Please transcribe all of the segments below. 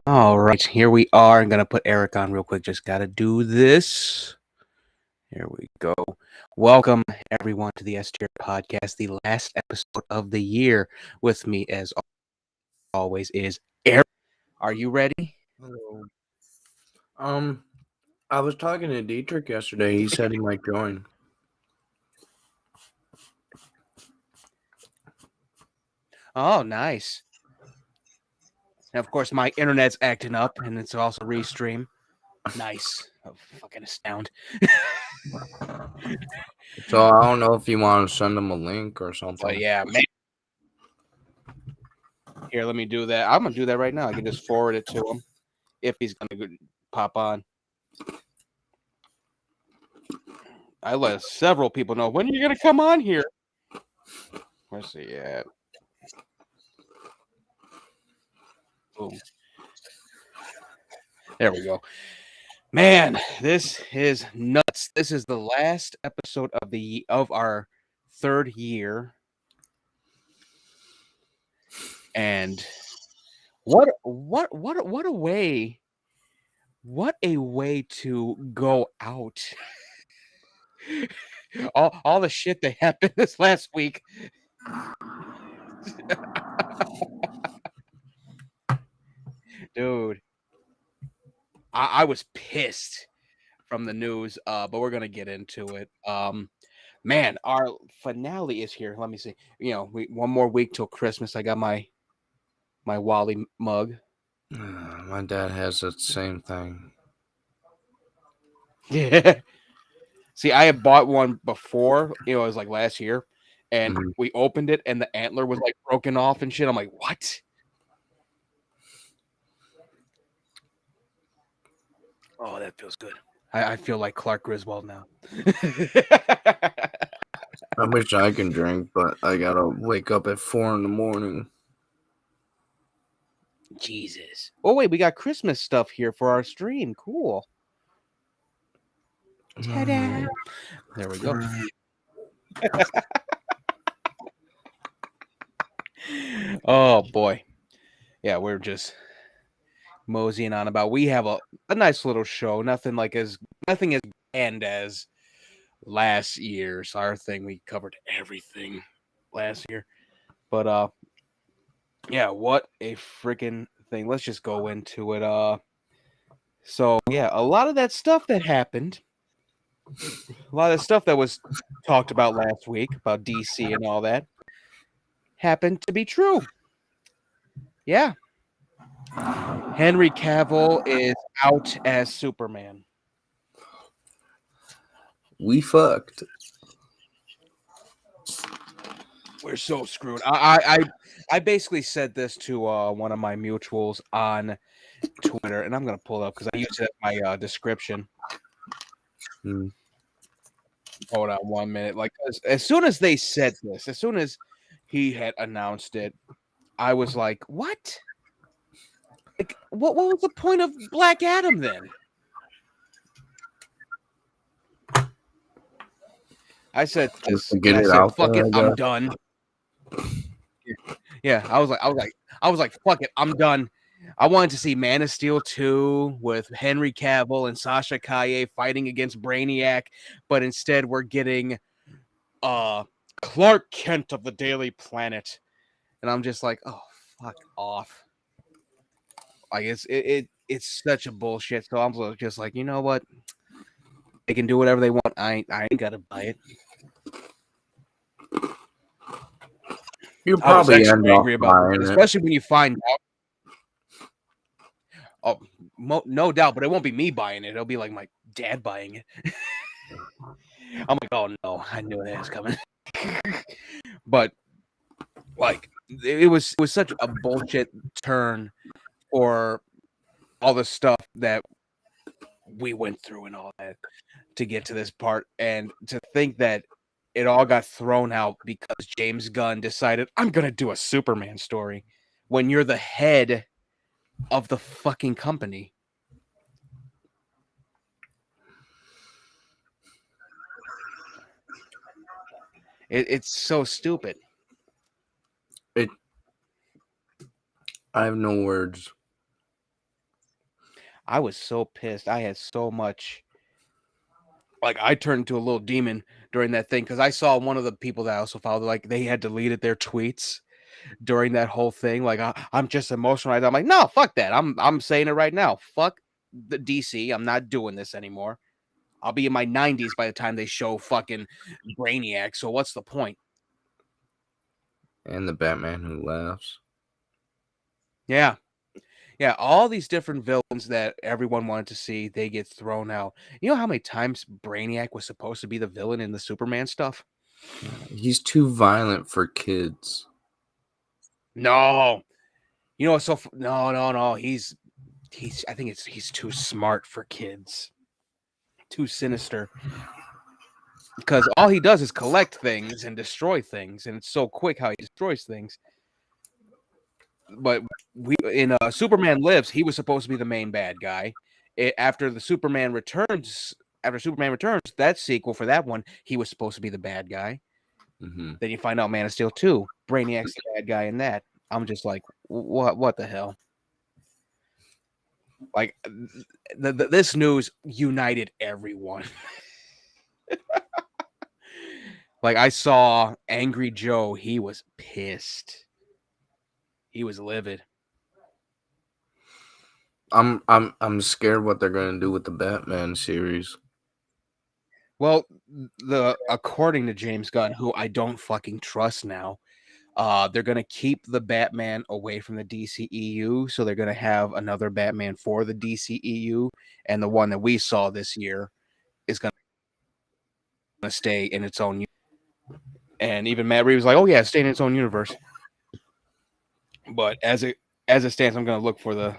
All right, here we are. I'm gonna put Eric on real quick. Just gotta do this. Here we go. Welcome everyone to the S-Tier Podcast, the last episode of the year. With me, as always, is Eric. Are you ready? Hello. Um, I was talking to Dietrich yesterday. He said he might join. Oh, nice. And of course, my internet's acting up, and it's also restream. Nice. Oh, fucking astound. So I don't know if you want to send him a link or something. But yeah, man. Here, let me do that. I'm gonna do that right now. I can just forward it to him if he's gonna pop on. I let several people know, when are you gonna come on here? Where's he at? Boom. There we go. Man, this is nuts. This is the last episode of our third year. And what a way to go out. all the shit that happened this last week. Dude, I was pissed from the news, but we're gonna get into it. Man, our finale is here. Let me see. One more week till Christmas. I got my Wally mug. My dad has that same thing. Yeah. See, I had bought one before. It was like last year, and we opened it, and the antler was like broken off and shit. I'm like, what? Oh, that feels good. I feel like Clark Griswold now. I wish I can drink, but I gotta wake up at 4 in the morning. Jesus. Oh wait, we got Christmas stuff here for our stream. Cool. Ta-da! There we go. Oh boy. Yeah, we're just moseying on about. We have a nice little show. Nothing as grand as last year's. Our thing, we covered everything last year. But yeah, what a freaking thing. Let's just go into it. So yeah, a lot of that stuff that happened, a lot of the stuff that was talked about last week about DC and all that happened to be true. Yeah. Henry Cavill is out as Superman. We fucked. We're so screwed. I basically said this to one of my mutuals on Twitter, and I'm gonna pull it up because I use it in my description. Hold on 1 minute. Like as soon as they said this, as soon as he had announced it, I was like, "What? Like, what was the point of Black Adam then?" I said this. Get it out "Fuck it, there, I'm done." Yeah, I was like, "Fuck it, I'm done." I wanted to see Man of Steel 2 with Henry Cavill and Sasha Calle fighting against Brainiac, but instead we're getting Clark Kent of the Daily Planet. And I'm just like, "Oh, fuck off." Like it's such a bullshit. So I'm just like, you know what? They can do whatever they want. I ain't gotta buy it. You I was probably end extra up angry about buying this, it. especially when you find out. Oh, no doubt, but it won't be me buying it. It'll be like my dad buying it. I'm like, oh no, I knew that was coming. But like, it was such a bullshit turn for all the stuff that we went through and all that to get to this part, and to think that it all got thrown out because James Gunn decided, I'm gonna do a Superman story when you're the head of the fucking company. It's so stupid. I have no words. I was so pissed. I had so much. Like I turned into a little demon during that thing because I saw one of the people that I also followed. Like they had deleted their tweets during that whole thing. Like I'm just emotional. I'm like, no, fuck that. I'm saying it right now. Fuck the DC. I'm not doing this anymore. I'll be in my 90s by the time they show fucking Brainiac. So what's the point? And the Batman Who Laughs. Yeah. Yeah, all these different villains that everyone wanted to see, they get thrown out. You know how many times Brainiac was supposed to be the villain in the Superman stuff? He's too violent for kids. No. You know, so no. He's I think he's too smart for kids. Too sinister. Because all he does is collect things and destroy things, and it's so quick how he destroys things. But we in Superman Lives, he was supposed to be the main bad guy. After Superman Returns, that sequel for that one, he was supposed to be the bad guy. Mm-hmm. Then you find out Man of Steel 2, Brainiac's the bad guy in that. I'm just like, what the hell? Like, this news united everyone. Like, I saw Angry Joe. He was pissed. He was livid. I'm scared what they're gonna do with the Batman series. Well, according to James Gunn, who I don't fucking trust now, they're gonna keep the Batman away from the DCEU, so they're gonna have another Batman for the DCEU, and the one that we saw this year is gonna stay in its own. And even Matt Reeves was like, "Oh yeah, stay in its own universe." But as it stands, I'm gonna look for the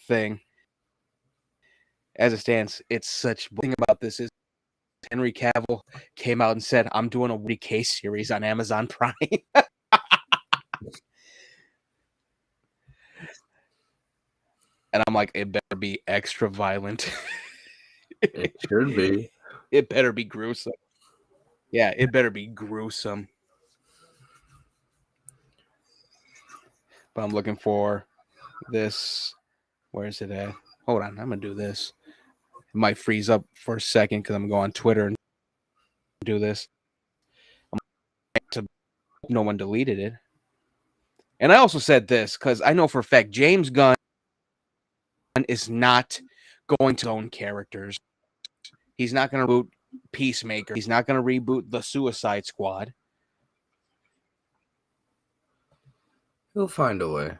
thing. As it stands, it's such. The thing about this is Henry Cavill came out and said, "I'm doing a Woody Case series on Amazon Prime." And I'm like, it better be extra violent. It should be. It better be gruesome. Yeah, it better be gruesome. But I'm looking for this. Where is it at? Hold on, I'm gonna do this. It might freeze up for a second because I'm gonna go on Twitter and do this. No one deleted it. And I also said this because I know for a fact James Gunn is not going to own characters. He's not going to reboot Peacemaker. He's not going to reboot the Suicide Squad. He'll find a way.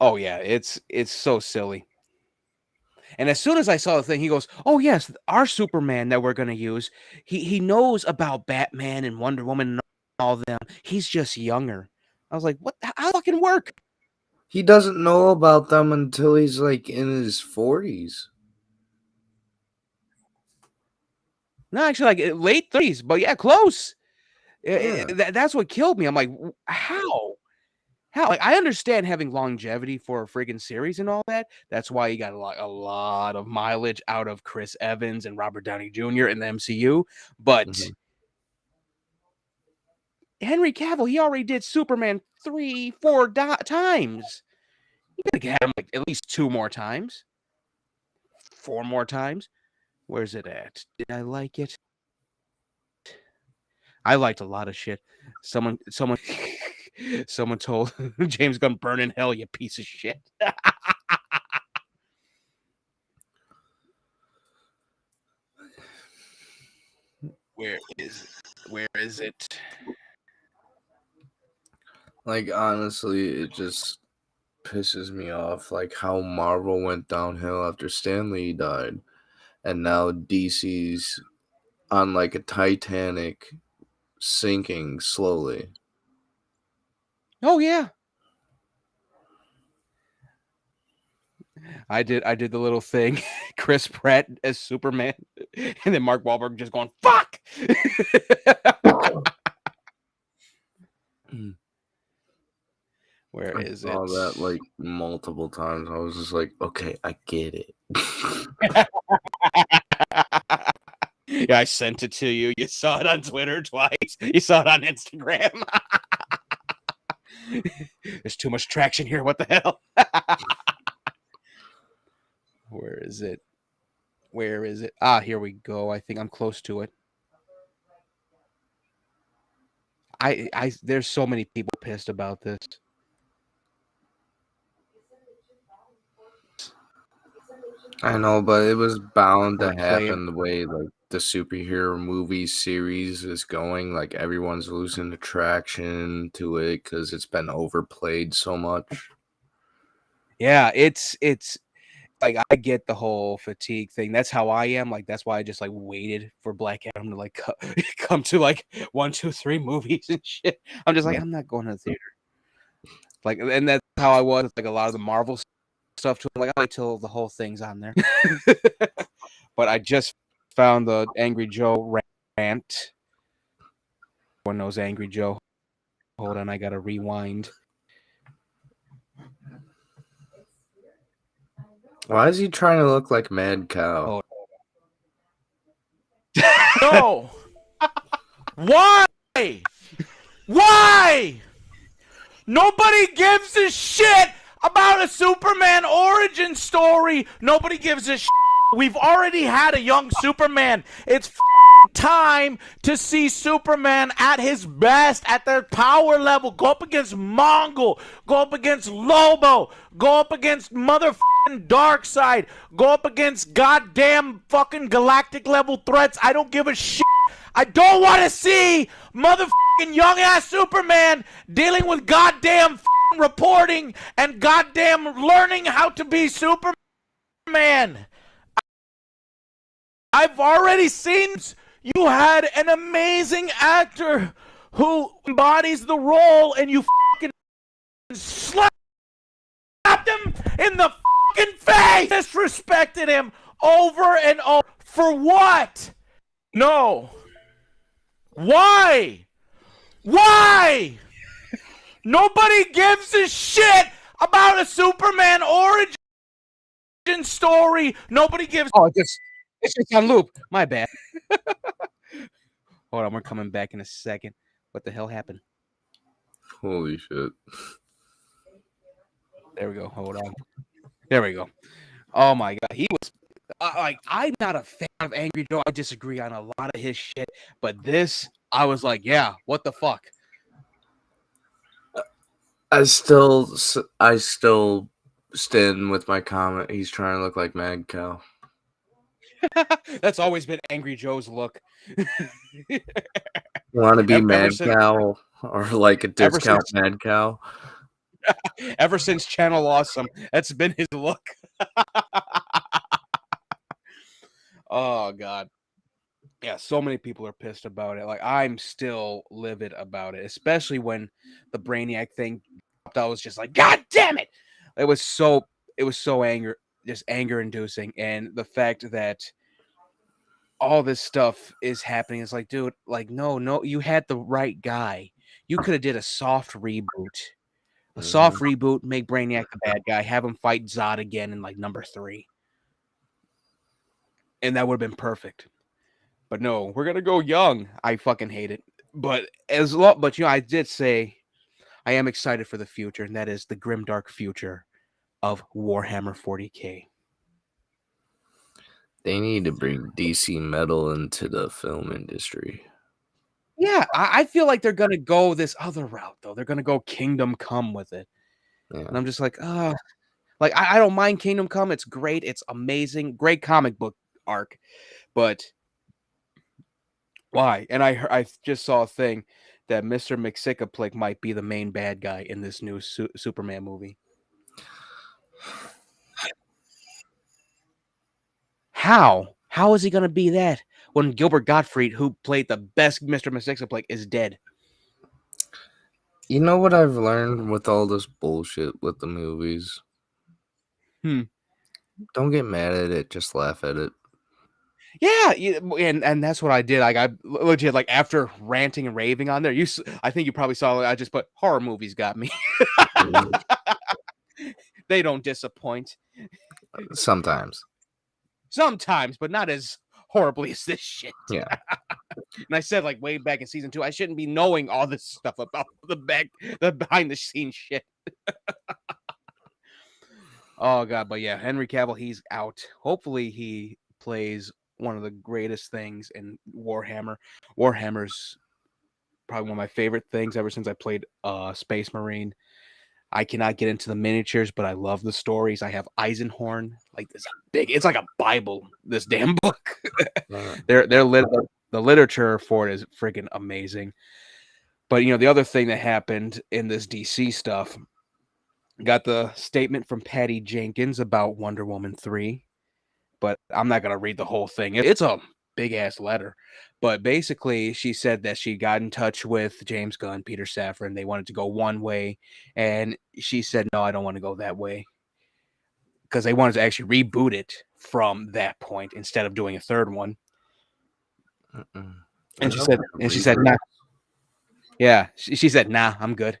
Oh yeah, it's so silly. And as soon as I saw the thing, he goes, "Oh yes, our Superman that we're going to use. He knows about Batman and Wonder Woman and all them. He's just younger." I was like, "What? How fucking work?" He doesn't know about them until he's like in his 40s. No, actually, like late 30s, but yeah, close. Yeah. That's what killed me. I'm like, how? How? Like, I understand having longevity for a friggin' series and all that. That's why you got a lot of mileage out of Chris Evans and Robert Downey Jr. in the MCU. But Mm-hmm. Henry Cavill, he already did Superman 3, 4 times. You gotta get him like at least 2 more times, 4 more times. Where's it at? Did I like it? I liked a lot of shit. Someone someone told James Gunn, "Burn in hell, you piece of shit." Where is it? Like, honestly, it just pisses me off. Like, how Marvel went downhill after Stan Lee died. And now DC's on like a Titanic sinking slowly. Oh yeah. I did the little thing. Chris Pratt as Superman, and then Mark Wahlberg just going, "Fuck." Where I is saw it? that like multiple times. I was just like, okay, I get it. Yeah, I sent it to you. You saw it on Twitter twice. You saw it on Instagram. There's too much traction here. What the hell? is it? Where is it? Ah, here we go. I think I'm close to it. There's so many people pissed about this. I know, but it was bound to Play it. happen the way like the superhero movie series is going. Like everyone's losing attraction to it because it's been overplayed so much. Yeah, it's like I get the whole fatigue thing. That's how I am. Like that's why I just like waited for Black Adam to like come to like 1, 2, 3 movies and shit. I'm just like I'm not going to the theater. Like, and that's how I was with like a lot of the Marvel stuff too. I'm like I'll wait till the whole thing's on there. But I just found the Angry Joe rant. Everyone knows Angry Joe. Hold on, I gotta rewind. Why is he trying to look like Mad Cow? No. Why? Why? Nobody gives a shit about a Superman origin story. Nobody gives a shit. We've already had a young Superman. It's time to see Superman at his best, at their power level. Go up against Mongol. Go up against Lobo. Go up against motherfucking Darkseid. Go up against goddamn fucking galactic level threats. I don't give a shit. I don't want to see motherfucking young ass Superman dealing with goddamn reporting and goddamn learning how to be Superman. I've already seen you had an amazing actor who embodies the role and you fucking slapped him in the fucking face, disrespected him over and over. For what? No. Why? Why? Nobody gives a shit about a Superman origin story. Nobody gives. Oh, it's just on loop. My bad. Hold on, we're coming back in a second. What the hell happened? Holy shit. There we go. Hold on. There we go. Oh my god, he was like, I'm not a fan of Angry Joe. I disagree on a lot of his shit, but this, I was like, yeah, what the fuck? I still stand with my comment. He's trying to look like Mad Cow. That's always been Angry Joe's look. Want to be Ever Mad since- Cow or like a discount since- Mad Cow? Ever since Channel Awesome, that's been his look. Oh god. Yeah, so many people are pissed about it. Like I'm still livid about it, especially when the Brainiac thing dropped. I was just like, God damn it! It was so anger inducing, and the fact that all this stuff is happening is like, dude, like no, you had the right guy. You could have did a soft reboot. A soft reboot, make Brainiac the bad guy, have him fight Zod again in like number 3. And that would have been perfect. But no, we're gonna go young. I fucking hate it. But but I did say I am excited for the future, and that is the grimdark future of Warhammer 40K. They need to bring DC metal into the film industry. Yeah, I feel like they're gonna go this other route though. They're gonna go Kingdom Come with it. Yeah. And I'm just like, like I don't mind Kingdom Come. It's great. It's amazing. Great comic book arc. But why? And I just saw a thing that Mr. McSickaplick might be the main bad guy in this new Superman movie. How? How is he going to be that when Gilbert Gottfried, who played the best Mr. McSickaplick, is dead? You know what I've learned with all this bullshit with the movies? Don't get mad at it. Just laugh at it. Yeah, and that's what I did. Like I legit, like after ranting and raving on there, I think you probably saw. I just put horror movies got me. They don't disappoint. Sometimes, but not as horribly as this shit. yeah. And I said like way back in season 2, I shouldn't be knowing all this stuff about the behind the scenes shit. Oh god, but yeah, Henry Cavill, he's out. Hopefully, he plays one of the greatest things in Warhammer. Warhammer's probably one of my favorite things ever since I played Space Marine. I cannot get into the miniatures, but I love the stories. I have Eisenhorn, like this big. It's like a Bible. This damn book. Uh, The literature for it is freaking amazing. But the other thing that happened in this DC stuff, got the statement from Patty Jenkins about Wonder Woman 3, but I'm not gonna read the whole thing. It's a big ass letter. But basically, she said that she got in touch with James Gunn, Peter Safran. They wanted to go one way, and she said, "No, I don't want to go that way," because they wanted to actually reboot it from that point instead of doing a third one. And she said, "Nah." Yeah, she said, "Nah, I'm good,"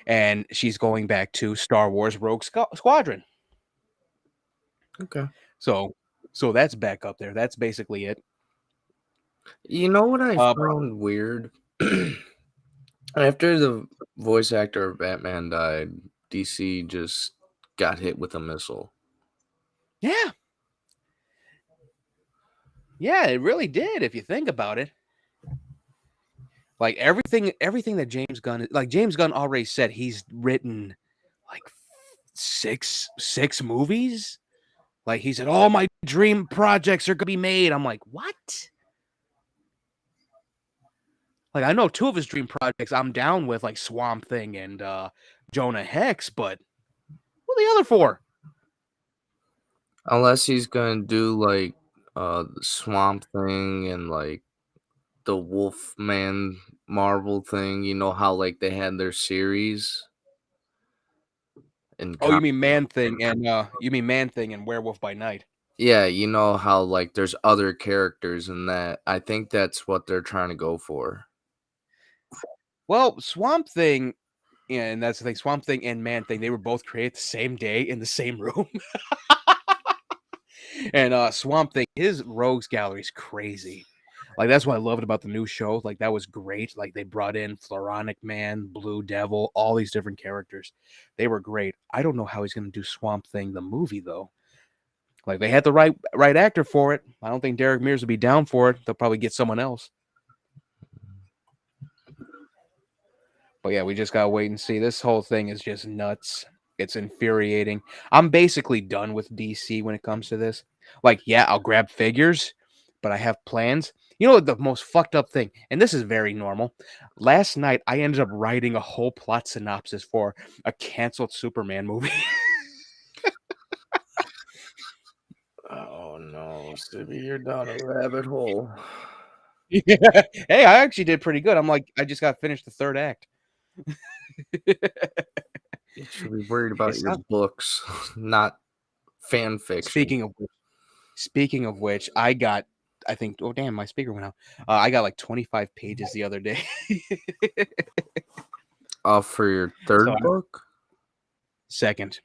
and she's going back to Star Wars Rogue Squadron. Okay. So that's back up there. That's basically it. You know what I Uh, found weird? After the voice actor of Batman died, DC just got hit with a missile. yeah, yeah, it really did. If you think about it, like everything that James Gunn already said he's written like six movies. Like he said, all my dream projects are gonna be made. I'm like, what? Like I know two of his dream projects I'm down with, like Swamp Thing and Jonah Hex, but what are the other four? Unless he's gonna do like the Swamp Thing and like the Wolfman Marvel thing, you know how like they had their series and Oh, you mean Man Thing and Werewolf by Night. yeah, you know how like there's other characters in that. I think that's what they're trying to go for. Well, Swamp Thing, yeah, and that's the thing. Swamp Thing and Man Thing, they were both created the same day in the same room. And Swamp Thing, his rogues gallery is crazy. Like that's what I loved about the new show. Like that was great. Like they brought in Floronic Man, Blue Devil, all these different characters. They were great. I don't know how he's gonna do Swamp Thing the movie though. Like they had the right actor for it. I don't think Derek Mears would be down for it. They'll probably get someone else. But yeah, we just gotta wait and see. This whole thing is just nuts. It's infuriating. I'm basically done with DC when it comes to this. Like, yeah, I'll grab figures, but I have plans. You know the most fucked up thing, and this is very normal. Last night, I ended up writing a whole plot synopsis for a canceled Superman movie. Oh no, Stevie, you're down a rabbit hole. Yeah. Hey, I actually did pretty good. I'm like, I just got finished the third act. You should be worried about It's your not books, not fan fiction. speaking of which, I think, oh damn, my speaker went out. I got like 25 pages the other day. For your So third book? second.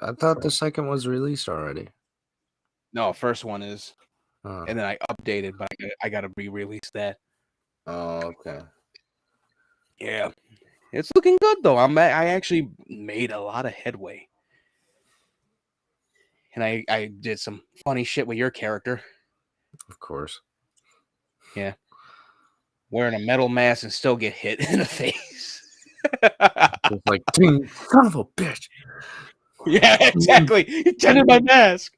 I thought the second was released already. No, first one is, Oh, and then I updated, but I got to re-release that. okay. Yeah, it's looking good though. I actually made a lot of headway, and I did some funny shit with your character. Of course. Yeah, wearing a metal mask and still get hit in the face. It's like, "Ding, son of a bitch. Yeah, exactly. You tinted my mask.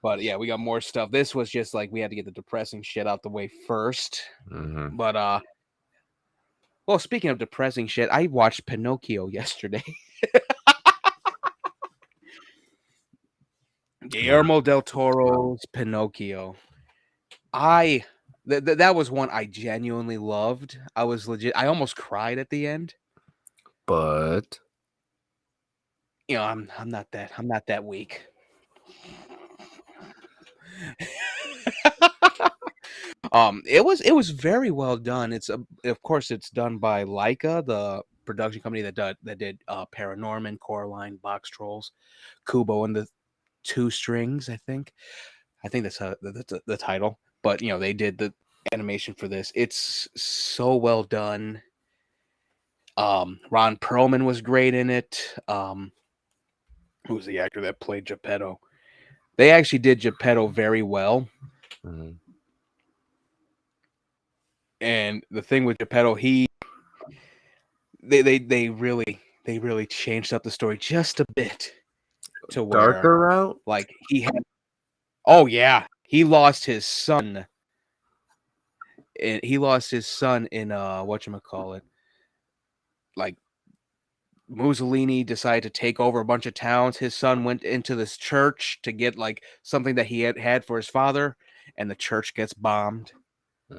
But yeah, we got more stuff. This was just like we had to get the depressing shit out the way first. Mm-hmm. But well, speaking of depressing shit, I watched Pinocchio yesterday. Guillermo del Toro's Pinocchio. That was one I genuinely loved. I was legit. I almost cried at the end. But I'm not that weak. It was very well done. Of course it's done by Leica, the production company that did Paranorman, Coraline, Box Trolls, Kubo and the Two Strings. I think that's the title. But they did the animation for this. It's so well done. Ron Perlman was great in it. Who was the actor that played Geppetto? They actually did Geppetto very well. Mm-hmm. And the thing with Geppetto, they really changed up the story just a bit to where Darker route? like he had. Oh yeah, he lost his son. And he lost his son in whatchamacallit. Like Mussolini decided to take over a bunch of towns. His son went into this church to get like something that he had for his father, and the church gets bombed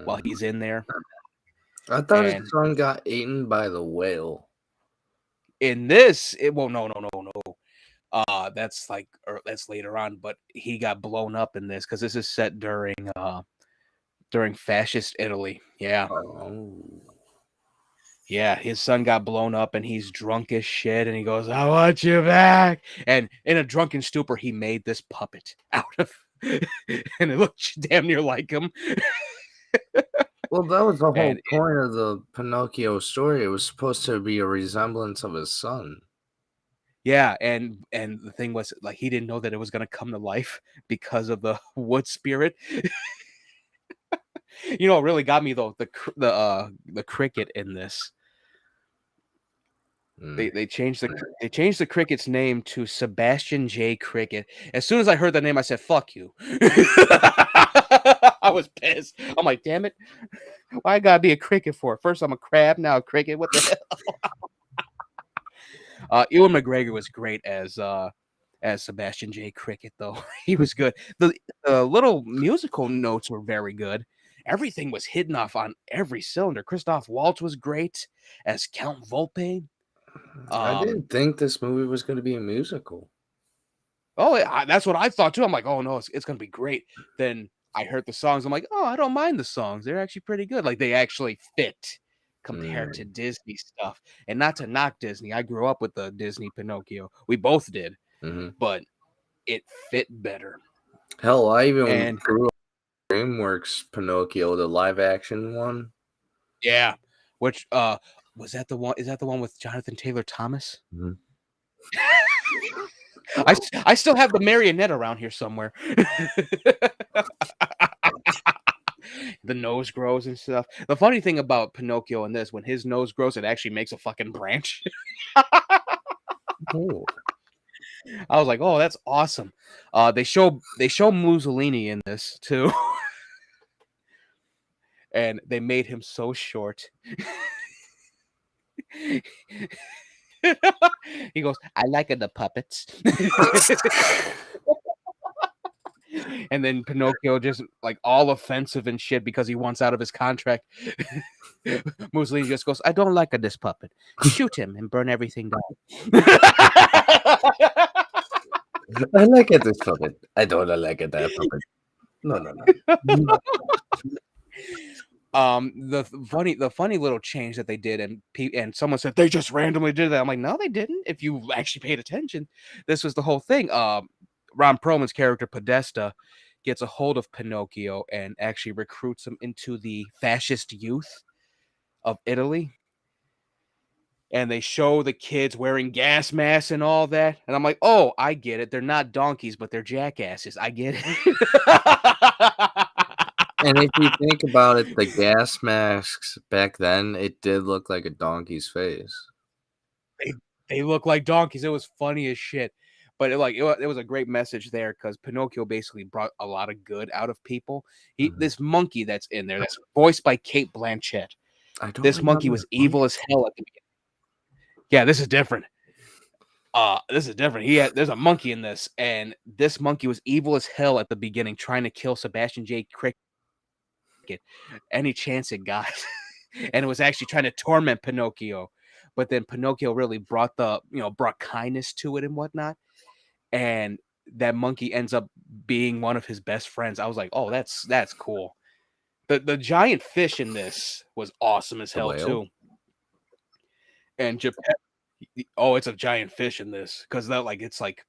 while he's in there. I thought his And son got eaten by the whale. in this, no. That's later on, but he got blown up in this because this is set during fascist Italy. Yeah. Oh. Yeah, his son got blown up and he's drunk as shit and he goes, I want you back. And in a drunken stupor, he made this puppet out of and it looked damn near like him. Well, that was the whole And point of the Pinocchio story. It was supposed to be a resemblance of his son. yeah, and the thing was like he didn't know that it was gonna come to life because of the wood spirit. You know, it really got me though, the cricket in this. They changed the cricket's name to Sebastian J. Cricket. As soon as I heard the name, I said, "Fuck you." I was pissed. I'm like, "Damn it! Why I gotta be a cricket for? First I'm a crab, now a cricket. What the hell?" Ewan McGregor was great as Sebastian J. Cricket, though. He was good. The little musical notes were very good. Everything was hitting off on every cylinder. Christoph Waltz was great as Count Volpe. I didn't think this movie was going to be a musical. Oh, that's what I thought too. I'm like, oh no, it's gonna be great. Then I heard the songs. I'm like, oh, I don't mind the songs. They're actually pretty good. Like they actually fit compared to Disney stuff. And not to knock Disney. I grew up with the Disney Pinocchio. We both did, but it fit better. Hell, I even And grew up with DreamWorks Pinocchio, the live action one. yeah, which was that the one? Is that the one with Jonathan Taylor Thomas? I still have the marionette around here somewhere. The nose grows and stuff. The funny thing about Pinocchio in this, when his nose grows, it actually makes a fucking branch. Oh. I was like, oh, that's awesome. They show Mussolini in this too. And they made him so short. He goes, I like the puppets. And then Pinocchio just like all offensive and shit because he wants out of his contract. Mussolini just goes, I don't like this puppet. Shoot him and burn everything down. I like this puppet. I don't like that puppet. No. The funny little change that they did, and someone said they just randomly did that. I'm like, no, they didn't. If you actually paid attention, this was the whole thing. Ron Perlman's character Podesta gets a hold of Pinocchio and actually recruits him into the fascist youth of Italy. And they show the kids wearing gas masks and all that. And I'm like, oh, I get it. They're not donkeys, but they're jackasses. I get it. And if you think about it, the gas masks back then, it did look like a donkey's face. They look like donkeys. It was funny as shit. But it was a great message there because Pinocchio basically brought a lot of good out of people. This monkey that's in there, that's voiced by Kate Blanchett. This monkey was evil as hell at the beginning. Yeah, this is different. There's a monkey in this, and this monkey was evil as hell at the beginning, trying to kill Sebastian J. Cricket any chance it got. And it was actually trying to torment Pinocchio. But then Pinocchio really brought kindness to it and whatnot. And that monkey ends up being one of his best friends. I was like, oh, that's cool. The giant fish in this was awesome as hell too. And Japan, it's a giant fish in this because it's like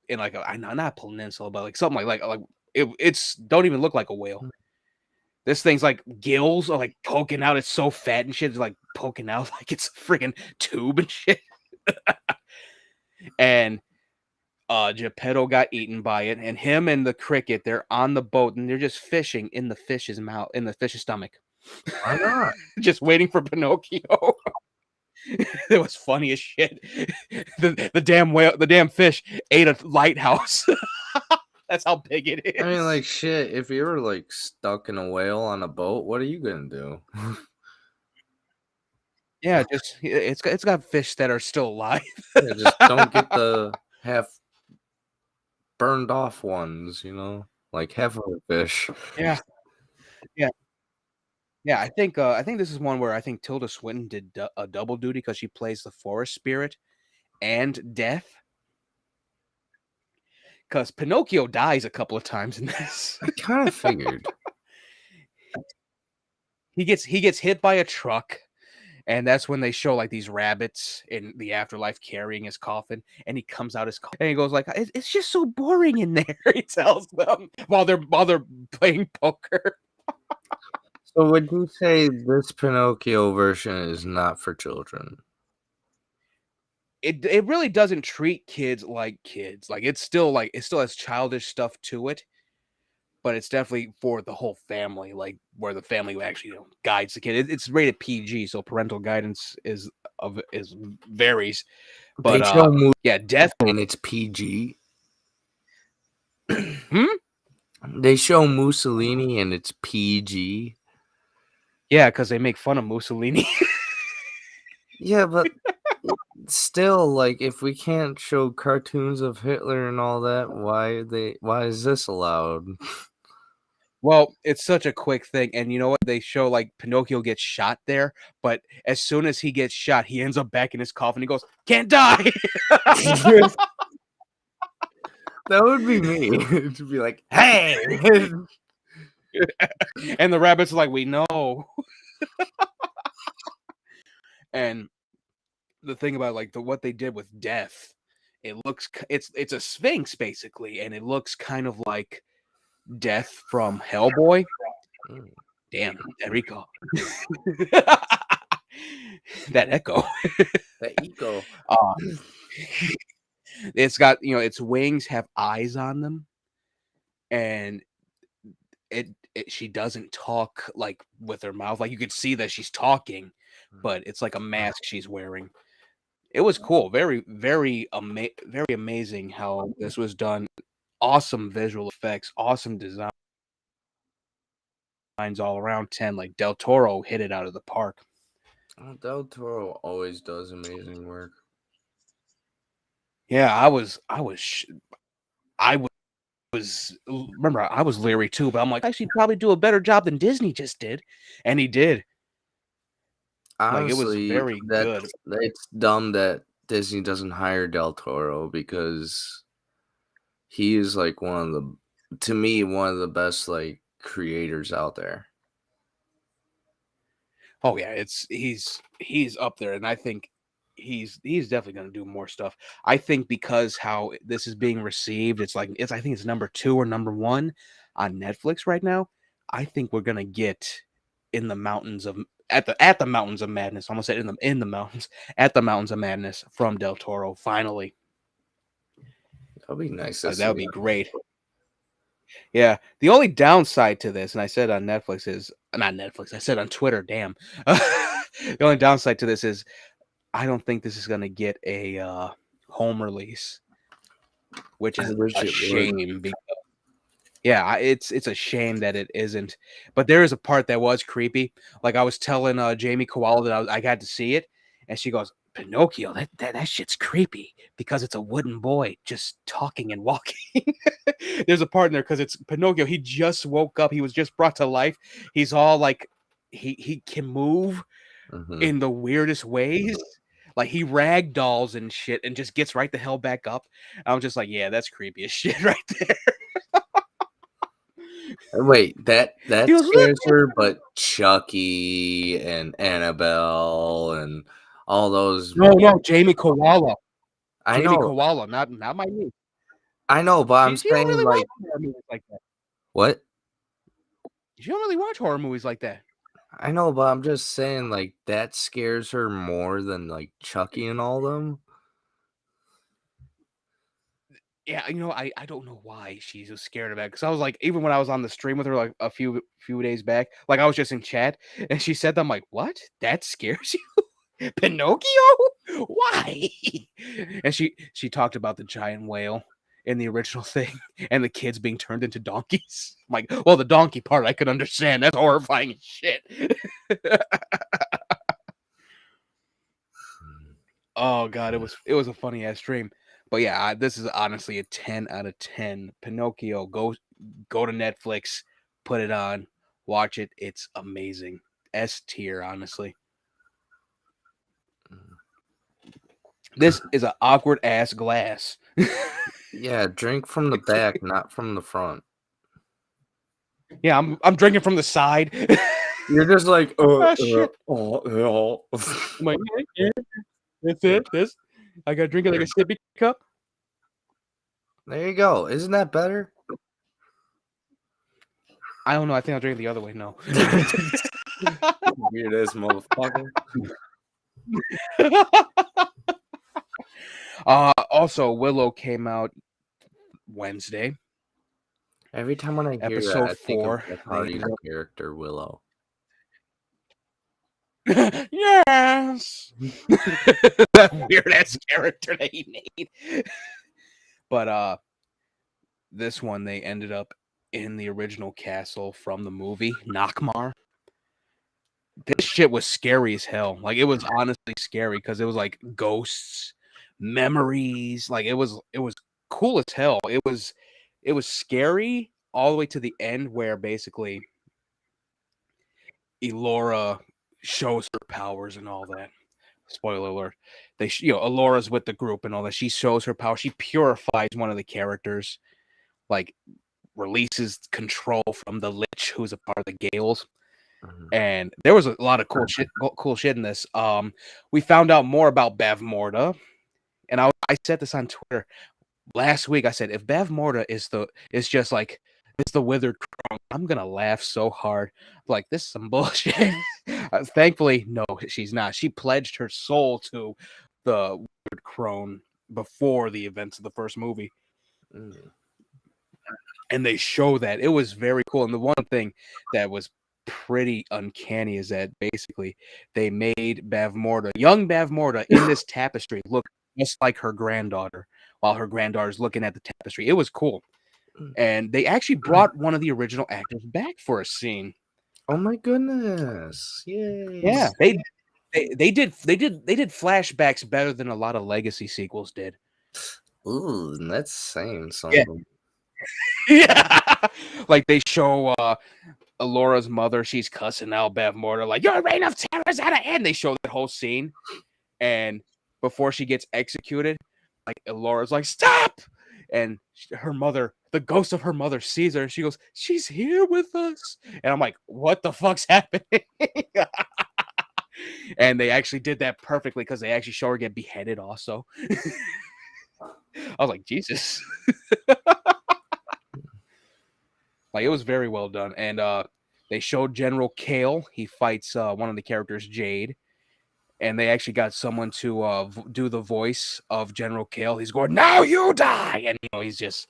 in like a not peninsula, but like something like it's don't even look like a whale. This thing's like gills are like poking out. It's so fat and shit. It's like poking out like it's a freaking tube and shit. And Geppetto got eaten by it, and him and the cricket, they're on the boat and they're just fishing in the fish's mouth, in the fish's stomach. Why not? Just waiting for Pinocchio. It was funny as shit. The damn whale, the damn fish ate a lighthouse. That's how big it is. I mean, like, shit, if you were, like, stuck in a whale on a boat, what are you gonna do? Yeah, just it's got fish that are still alive. Yeah, just don't get the half burned off ones, you know? Like, half of a fish. Yeah. Yeah. Yeah, I think this is one where I think Tilda Swinton did a double duty because she plays the forest spirit and death. Because Pinocchio dies a couple of times in this. I kind of figured. He gets hit by a truck, and that's when they show like these rabbits in the afterlife carrying his coffin, and he comes out his coffin and he goes like, "It's just so boring in there." He tells them while they're playing poker. So would you say this Pinocchio version is not for children? It really doesn't treat kids like kids. Like it still has childish stuff to it, but it's definitely for the whole family, like where the family actually guides the kid. It's rated PG, so parental guidance is varies. But They show yeah, death and it's PG. Hmm? They show Mussolini and it's PG. Yeah, because they make fun of Mussolini. Yeah, but still, like, if we can't show cartoons of Hitler and all that, why is this allowed? Well, it's such a quick thing, and you know what? They show like Pinocchio gets shot there, but as soon as he gets shot, he ends up back in his coffin. He goes, "Can't die." That would be me. To be like, hey. And the rabbits are like, "We know." And the thing about like what they did with death, it's a sphinx basically, and it looks kind of like Death from Hellboy. Damn, Enrico. That echo. That eco. It's got, its wings have eyes on them, and she doesn't talk like with her mouth. Like you could see that she's talking, but it's like a mask she's wearing. It was cool. Very, very very amazing how this was done. Awesome visual effects, awesome designs all around. 10. Like Del Toro hit it out of the park. Oh, Del Toro always does amazing work. Yeah, I was remember I was leery too, but I'm like, I should probably do a better job than Disney just did, and he did. Honestly, like, it was very good. It's dumb that Disney doesn't hire Del Toro because he is like one of the best like creators out there. Oh yeah, he's up there, and I think he's definitely going to do more stuff. I think because how this is being received, I think it's number 2 or number 1 on Netflix right now. I think we're going to get in the mountains of at the mountains of madness. I almost said in the mountains at the mountains of madness from Del Toro. Finally, that'd be nice. That would be great. Yeah, the only downside to this, and I said on Netflix is not Netflix. I said on Twitter. Damn. The only downside to this is I don't think this is going to get a home release, which is a shame. Yeah, it's a shame that it isn't. But there is a part that was creepy. Like I was telling Jamie Koala that I got to see it, and she goes, "Pinocchio, that shit's creepy because it's a wooden boy just talking and walking." There's a part in there because it's Pinocchio. He just woke up. He was just brought to life. He's all like, he can move in the weirdest ways. Like he ragdolls and shit and just gets right the hell back up. I'm just like, yeah, that's creepy as shit right there. Wait, that scares her, but Chucky and Annabelle and all those. No, Jamie Koala. Jamie Koala, not my niece. I know, but I'm saying really like that. What? She don't really watch horror movies like that. I know, but I'm just saying, like, that scares her more than, like, Chucky and all them. Yeah, I don't know why she's so scared of that. Because I was like, even when I was on the stream with her like a few days back, like I was just in chat and she said that, I'm like, what? That scares you? Pinocchio? Why? And she talked about the giant whale in the original thing and the kids being turned into donkeys. I'm like, well, the donkey part I could understand. That's horrifying as shit. Oh god, it was a funny ass stream. But yeah, this is honestly a 10 out of 10. Pinocchio, go to Netflix, put it on, watch it. It's amazing. S tier, honestly. This is an awkward ass glass. Yeah, drink from the back, not from the front. Yeah, I'm drinking from the side. You're just like, shit. oh. I'm like, yeah, that's it. This I gotta drink it like a sippy cup. There you go. Isn't that better? I don't know. I think I'll drink it the other way. No. Weird ass motherfucker. Also, Willow came out Wednesday. Every time when I hear Episode that, I think 4. of Jeff Hardy's character Willow. Yes. That weird ass character that he made. But this one they ended up in the original castle from the movie Nockmar. This shit was scary as hell. Like it was honestly scary because it was like ghosts, memories. Like it was cool as hell. It was scary all the way to the end where basically Elora shows her powers and all that. Spoiler alert. Elora's with the group and all that. She shows her power. She purifies one of the characters, like releases control from the Lich, who's a part of the Gales. And there was a lot of cool shit in this. We found out more about Bavmorda, and I said this on Twitter last week. I said if Bavmorda is just like it's the withered crone, I'm gonna laugh so hard. Like this is some bullshit. Thankfully, no, she's not. She pledged her soul to the withered crone before the events of the first movie. And they show that. It was very cool. And the one thing that was pretty uncanny is that basically they made young Bavmorda in this tapestry look just like her granddaughter while her granddaughter's looking at the tapestry. It was cool. And they actually brought one of the original actors back for a scene. Oh my goodness. Yay. Yeah, they did flashbacks better than a lot of legacy sequels did. Ooh, that's saying something. Yeah. Like they show Elora's mother, she's cussing out Bavmorda, like, your reign of terror is at an end. They show that whole scene. And before she gets executed, like Elora's like, stop! And her mother, the ghost of her mother, sees her and she goes, she's here with us. And I'm like, what the fuck's happening? And they actually did that perfectly because they actually show her get beheaded also. I was like, Jesus. Like it was very well done. And they showed General Kale. He fights one of the characters, Jade. And they actually got someone to do the voice of General Kale. He's going, now you die! And he's just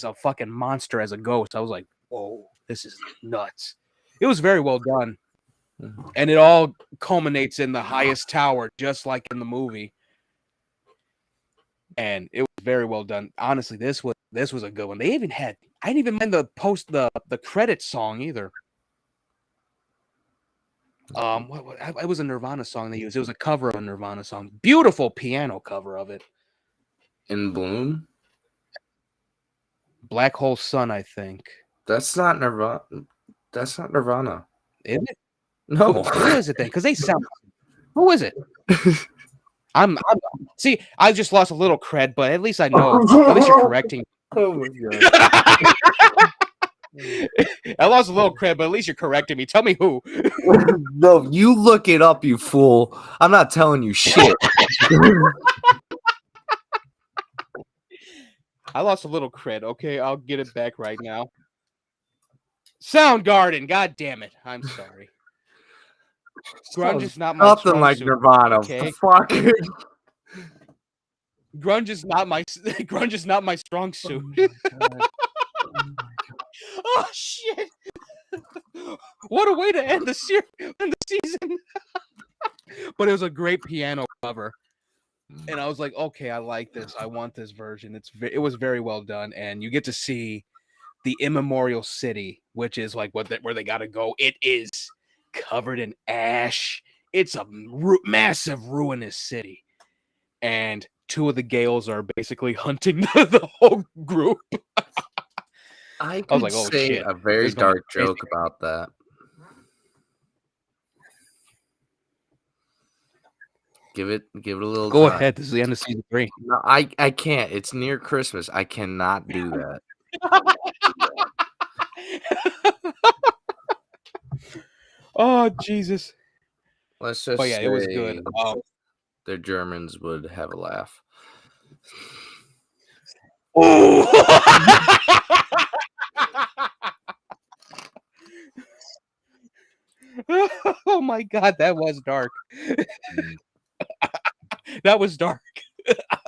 a fucking monster as a ghost. I was like, whoa, this is nuts. It was very well done. And it all culminates in the highest tower, just like in the movie. And it was very well done. Honestly, this was a good one. They even had, I didn't even mind the credits song either. It was a Nirvana song they used. It was a cover of a Nirvana song. Beautiful piano cover of it. In Bloom? Black Hole Sun, I think. That's not Nirvana. That's not Nirvana. Is it? No. Who is it then? Because they sound. Who is it? I'm. See, I just lost a little cred, but at least I know. At least you're correcting. Oh my god. I lost a little cred, but at least you're correcting me. Tell me who. No, you look it up, you fool. I'm not telling you shit. I lost a little cred. Okay, I'll get it back right now. Soundgarden. God damn it. I'm sorry. Grunge is not my Nothing strong like suit. Nirvana. Okay. Fuck. Grunge is not my grunge is not my strong suit. Oh shit! What a way to end the season. But it was a great piano cover, and I was like, okay, I like this. I want this version. It was very well done, and you get to see the immemorial city, which is like where they got to go. It is covered in ash. It's a massive ruinous city, and two of the Gales are basically hunting the whole group. I I was could like, oh say shit, a very there's gonna be dark joke about that. Give it a little Go time. ahead. This is the end of season 3. No, I can't. It's near Christmas. I cannot do that. Oh Jesus! Let's just But yeah, say it was good. the Germans would have a laugh. Oh my god, that was dark. That was dark.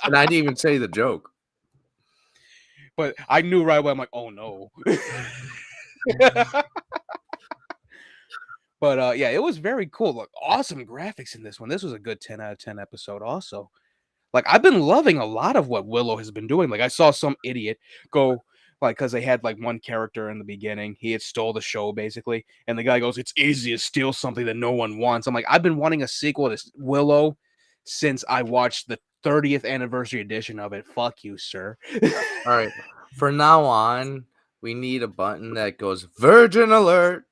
And I didn't even say the joke. But I knew right away. I'm like, oh no. But yeah, it was very cool. Look, awesome graphics in this one. This was a good 10 out of 10 episode also. Like, I've been loving a lot of what Willow has been doing. Like, I saw some idiot go, like, because they had, like, one character in the beginning. He had stole the show, basically. And the guy goes, it's easy to steal something that no one wants. I'm like, I've been wanting a sequel to Willow since I watched the 30th anniversary edition of it. Fuck you, sir. All right. For now on, we need a button that goes Virgin Alert.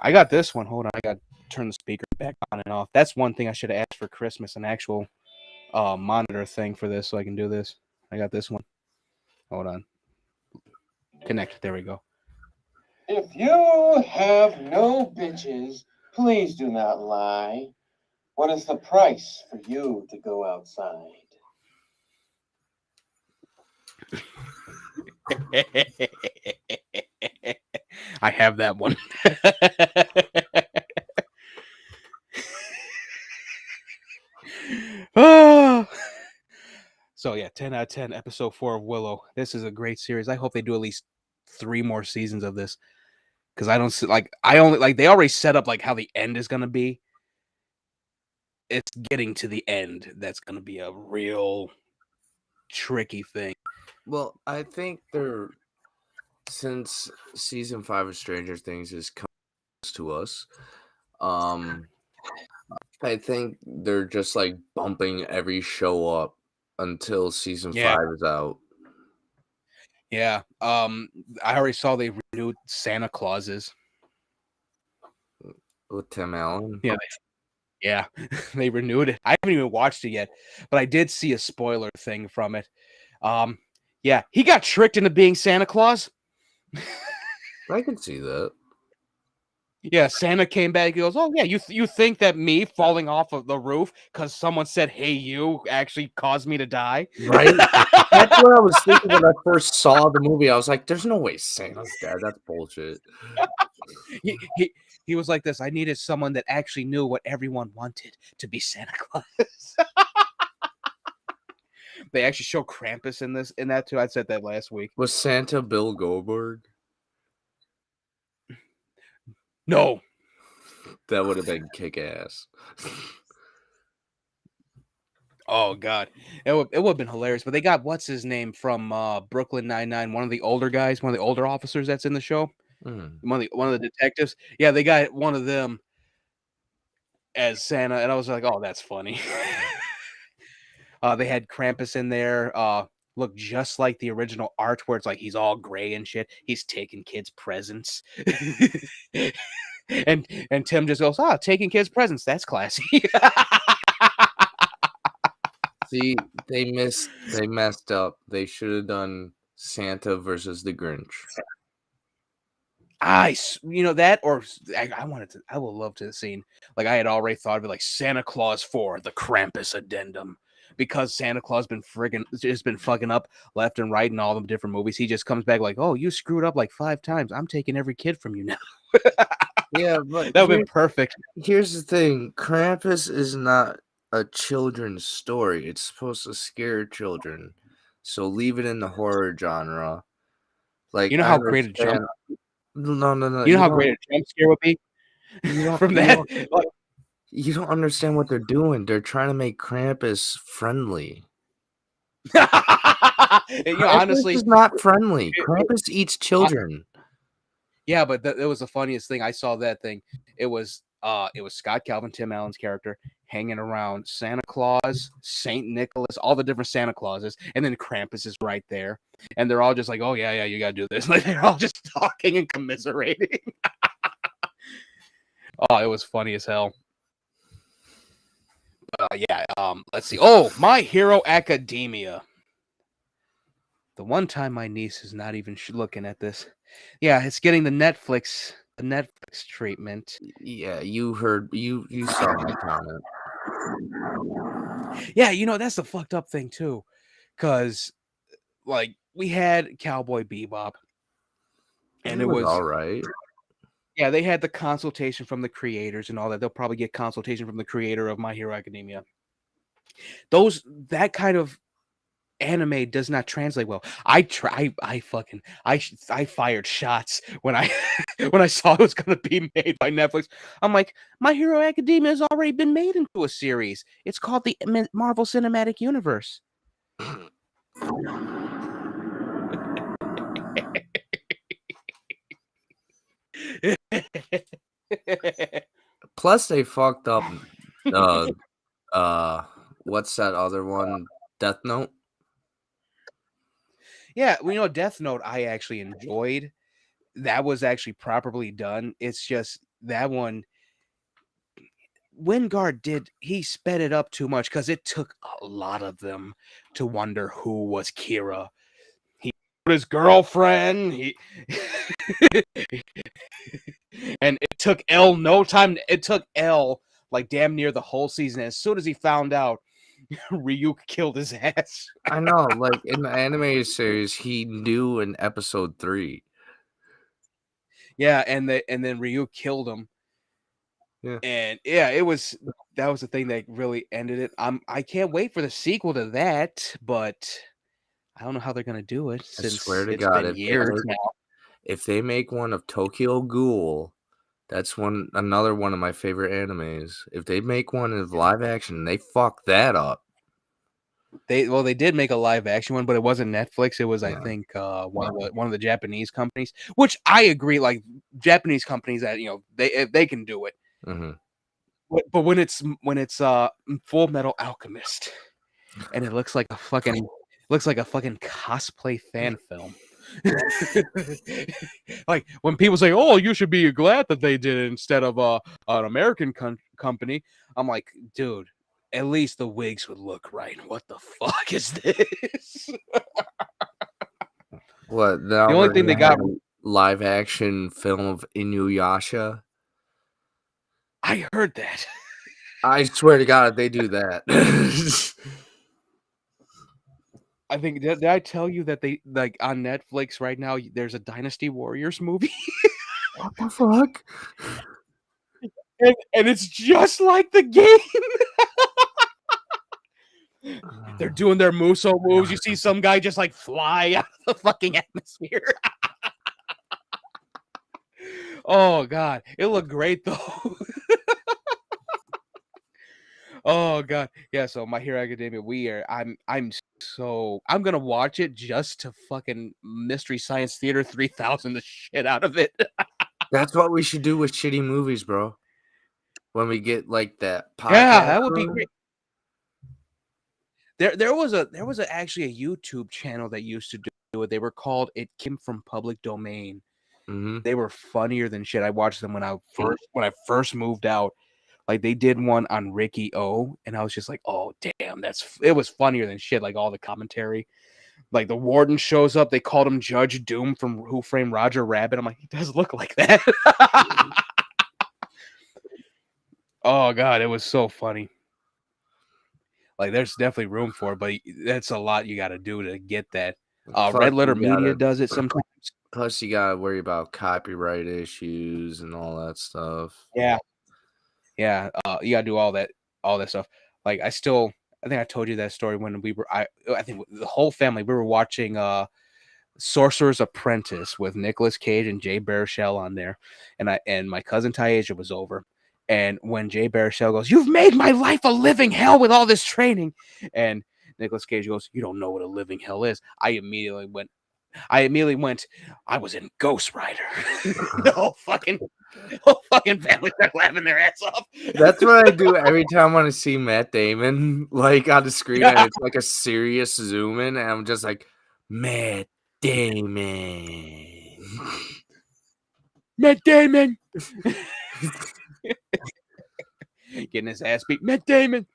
I got this one. Hold on. I got to turn the speaker back on and off. That's one thing I should have asked for Christmas, an actual monitor thing for this so I can do this. I got this one. Hold on. Connect. There we go. If you have no bitches, please do not lie. What is the price for you to go outside? I have that one. Oh. So yeah, 10 out of 10, episode 4 of Willow. This is a great series. I hope they do at least 3 more seasons of this. Because I don't see, they already set up like how the end is gonna be. It's getting to the end that's gonna be a real tricky thing. Well, I think since season 5 of Stranger Things is coming to us, I think they're just like bumping every show up until season 5 is out. Yeah. I already saw they renewed Santa Clauses With Tim Allen. Yeah, they renewed it. I haven't even watched it yet, but I did see a spoiler thing from it. Yeah, he got tricked into being Santa Claus. I can see that. Yeah, Santa came back. He goes, "Oh yeah, you think that me falling off of the roof because someone said, 'Hey, you,' actually caused me to die?" Right? That's what I was thinking when I first saw the movie. I was like, "There's no way Santa's dead. That's bullshit." He was like this. I needed someone that actually knew what everyone wanted to be Santa Claus. They actually show Krampus in that too. I said that last week. Was Santa Bill Goldberg? No. That would have been kick-ass. Oh God, it would have been hilarious. But they got what's his name from Brooklyn Nine-Nine, one of the older guys, one of the older officers that's in the show, one of the detectives. Yeah, they got one of them as Santa, and I was like, oh, that's funny. They had Krampus in there. Looked just like the original art, where it's like he's all gray and shit. He's taking kids' presents, and Tim just goes, taking kids' presents. That's classy. See, they messed up. They should have done Santa versus the Grinch. That, or I would love to have seen, like, I had already thought of it, like Santa Claus 4, the Krampus addendum, because Santa Claus been just been fucking up left and right in all the different movies. He just comes back like, "Oh, you screwed up like 5 times. I'm taking every kid from you now." Yeah, but That would be perfect. here's the thing. Krampus is not a children's story. It's supposed to scare children. So leave it in the horror genre. Like You know I how great a jump. understand. No. You know how great a jump scare would be You don't. from You that. don't. You don't understand what they're doing. They're trying to make Krampus friendly. Krampus Honestly, is not friendly. Krampus eats children. yeah, but it was the funniest thing. I saw that thing. It was Scott Calvin, Tim Allen's character, hanging around Santa Claus, Saint Nicholas, all the different Santa Clauses, and then Krampus is right there, and they're all just like, "Oh yeah, you gotta do this." Like they're all just talking and commiserating. Oh, it was funny as hell. Yeah. Let's see. Oh, My Hero Academia. The one time my niece is not even looking at this. Yeah, it's getting the Netflix treatment. Yeah, you heard. You saw my comment. Yeah, that's the fucked up thing too, because like we had Cowboy Bebop, and it was all right. Yeah, they had the consultation from the creators and all that. They'll probably get consultation from the creator of My Hero Academia. That kind of anime does not translate well. I fired shots when I when I saw it was going to be made by Netflix. I'm like, My Hero Academia has already been made into a series. It's called the Marvel Cinematic Universe. Plus, they fucked up. What's that other one? Death Note. Yeah, Death Note I actually enjoyed. That was actually properly done. It's just that one Wingard he sped it up too much because it took a lot of them to wonder who was Kira. He his girlfriend. And it took L no time. It took L like damn near the whole season. As soon as he found out, Ryuk killed his ass. I know, like in the animated series, he knew in episode 3. Yeah, and then Ryuk killed him. Yeah. And yeah, that was the thing that really ended it. I can't wait for the sequel to that, but I don't know how they're gonna do it since swear to it's God, been years now. If they make one of Tokyo Ghoul, that's another one of my favorite animes. If they make one of live action, they fuck that up. They did make a live action one, but it wasn't Netflix. It was, I think, one of the Japanese companies, which I agree. Like Japanese companies that they can do it. Mm-hmm. But when it's Full Metal Alchemist, and it looks like a fucking cosplay fan film. Like when people say, "Oh, you should be glad that they did it instead of an American company," I'm like, dude. At least the wigs would look right. What the fuck is this? What? Now The only thing they got live action film of Inuyasha. I heard that. I swear to God, if they do that. I think did I tell you that they like on Netflix right now? There's a Dynasty Warriors movie. What the fuck? And it's just like the game. They're doing their Muso moves. You see some guy just like fly out of the fucking atmosphere. Oh god, it looked great though. Oh god, yeah. So My Hero Academia, I'm gonna watch it just to fucking Mystery Science Theater 3000 the shit out of it. That's what we should do with shitty movies, bro. When we get like that podcast. Yeah, that would be great. There was actually a YouTube channel that used to do it. They were called It Came From Public Domain. Mm-hmm. They were funnier than shit. I watched them when I first moved out. Like they did one on Ricky O, and I was just like, oh damn, it was funnier than shit. Like all the commentary. Like the warden shows up, they called him Judge Doom from Who Framed Roger Rabbit. I'm like, he does look like that. Oh god, it was so funny. Like, there's definitely room for it, but that's a lot you got to do to get that. Plus, Red Letter you gotta, Media does it sometimes. plus, you gotta worry about copyright issues and all that stuff. Yeah, yeah. You gotta do all that stuff. Like, I think I told you that story when I think the whole family we were watching Sorcerer's Apprentice with Nicolas Cage and Jay Baruchel on there, and my cousin Taisha was over. And when Jay Baruchel goes, "You've made my life a living hell with all this training," and Nicolas Cage goes, "You don't know what a living hell is." I immediately went, I was in Ghost Rider. the whole fucking family started laughing their ass off. That's what I do every time when I see Matt Damon like on the screen, and it's like a serious zoom in, and I'm just like, Matt Damon. Matt Damon. Getting his ass beat. Matt Damon.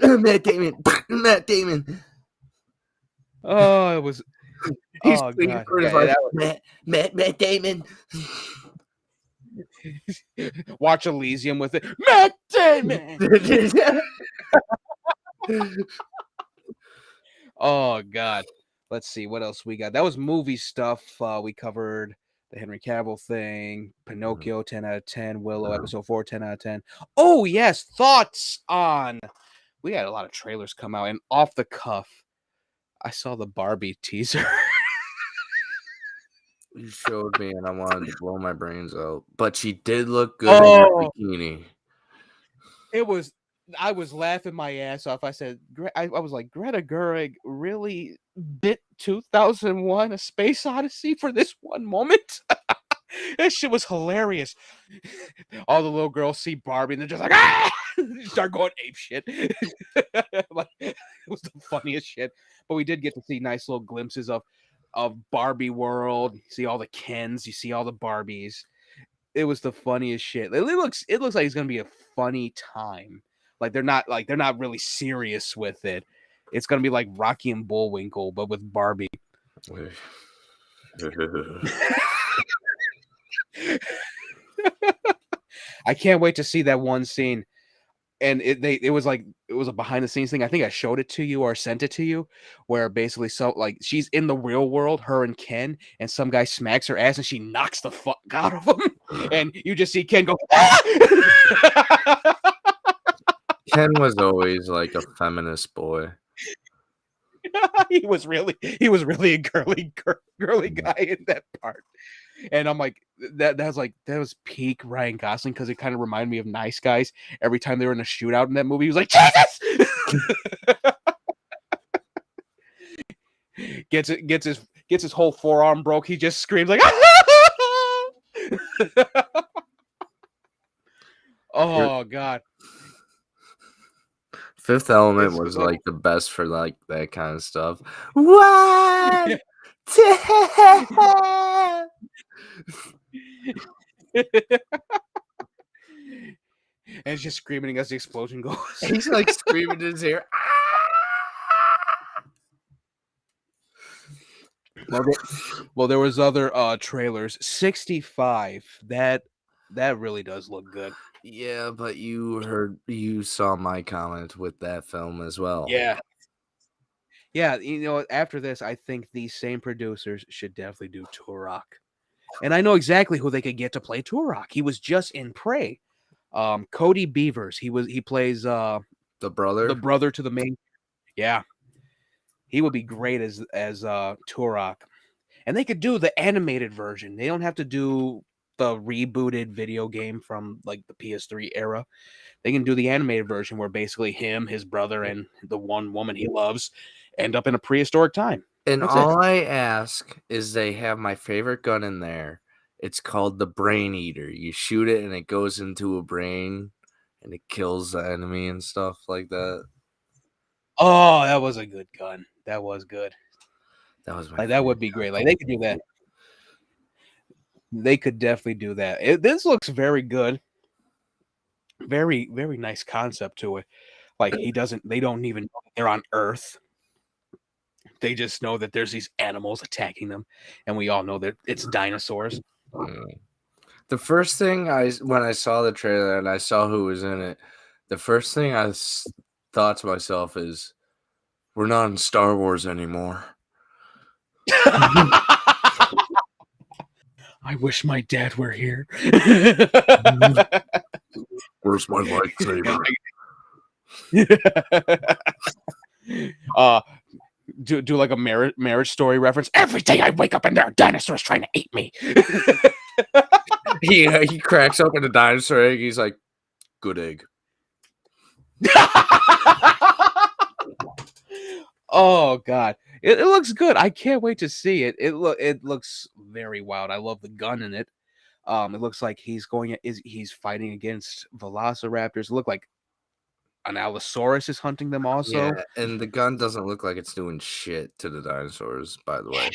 Matt Damon. Matt Damon. Oh, it was. He's Oh tweeting god. for his Yeah, life. that Matt Damon. Watch Elysium with it. Matt Damon. Oh god. Let's see what else we got. That was movie stuff. We covered the Henry Cavill thing, Pinocchio 10 out of 10, Willow episode 4 10 out of 10. Oh yes, thoughts on. We had a lot of trailers come out, and off the cuff, I saw the Barbie teaser. You showed me, and I wanted to blow my brains out. But she did look good in her bikini. It was. I was laughing my ass off. I said, I was like, Greta Gerwig really bit 2001: A Space Odyssey for this one moment. That shit was hilarious. All the little girls see Barbie and they're just like, ah! Start going ape shit. Like, it was the funniest shit. But we did get to see nice little glimpses of Barbie world. You see all the Kens. You see all the Barbies. It was the funniest shit. It looks like it's gonna be a funny time. Like they're not really serious with it. It's gonna be like Rocky and Bullwinkle, but with Barbie. I can't wait to see that one scene. And it was a behind the scenes thing. I think I showed it to you or sent it to you, where basically she's in the real world, her and Ken, and some guy smacks her ass and she knocks the fuck out of him, and you just see Ken go. Ah! Ken was always like a feminist boy. he was really a girly guy in that part. And I'm like, that was peak Ryan Gosling, because it kind of reminded me of Nice Guys. Every time they were in a shootout in that movie, he was like, Jesus! gets his whole forearm broke. He just screams like, oh god. Fifth Element was like the best for like that kind of stuff. What? And it's just screaming as the explosion goes. He's like screaming in his ear. Well, there was other trailers. 65. That really does look good. Yeah, but you saw my comment with that film as well. Yeah, after this, I think these same producers should definitely do Turok. And I know exactly who they could get to play Turok. He was just in Prey. Cody Beavers. He plays the brother to the main. Yeah. He would be great as Turok. And they could do the animated version. They don't have to do the rebooted video game from like the PS3 era. They can do the animated version where basically him, his brother, and the one woman he loves end up in a prehistoric time. And all I ask is they have my favorite gun in there. It's called the Brain Eater. You shoot it and it goes into a brain and it kills the enemy and stuff like that. Oh, that was a good gun. That was good. That was my like that would be great. Like they could do that. They could definitely do that. This looks very good. Very, very nice concept to it. Like they don't even know that they're on Earth. They just know that there's these animals attacking them, and we all know that it's dinosaurs. The first thing when I saw the trailer and I saw who was in it, the first thing I thought to myself is, we're not in Star Wars anymore. I wish my dad were here. Where's my lightsaber? Do like a marriage story reference. Every day I wake up and there are dinosaurs trying to eat me. He cracks open a dinosaur egg. He's like, good egg. Oh God, it looks good. I can't wait to see it. It looks very wild. I love the gun in it. It looks like he's fighting against velociraptors. It look like an Allosaurus is hunting them also. Yeah, and the gun doesn't look like it's doing shit to the dinosaurs, by the way.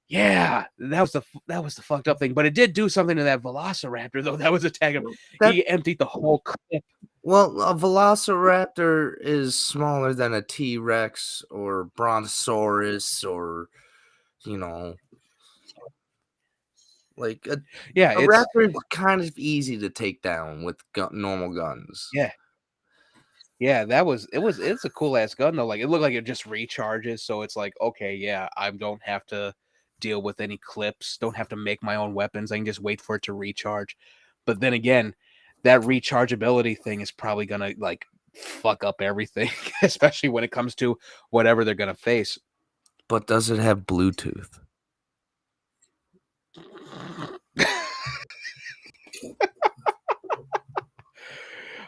Yeah, that was the fucked up thing. But it did do something to that velociraptor though. That was attacking him. He emptied the whole clip. Well, a velociraptor is smaller than a T-Rex or Brontosaurus or, like a raptor is kind of easy to take down with normal guns. Yeah. Yeah, it's a cool ass gun though. Like it looked like it just recharges, so it's like, okay, yeah, I don't have to deal with any clips, don't have to make my own weapons. I can just wait for it to recharge. But then again, that rechargeability thing is probably gonna like fuck up everything, especially when it comes to whatever they're gonna face. But does it have Bluetooth?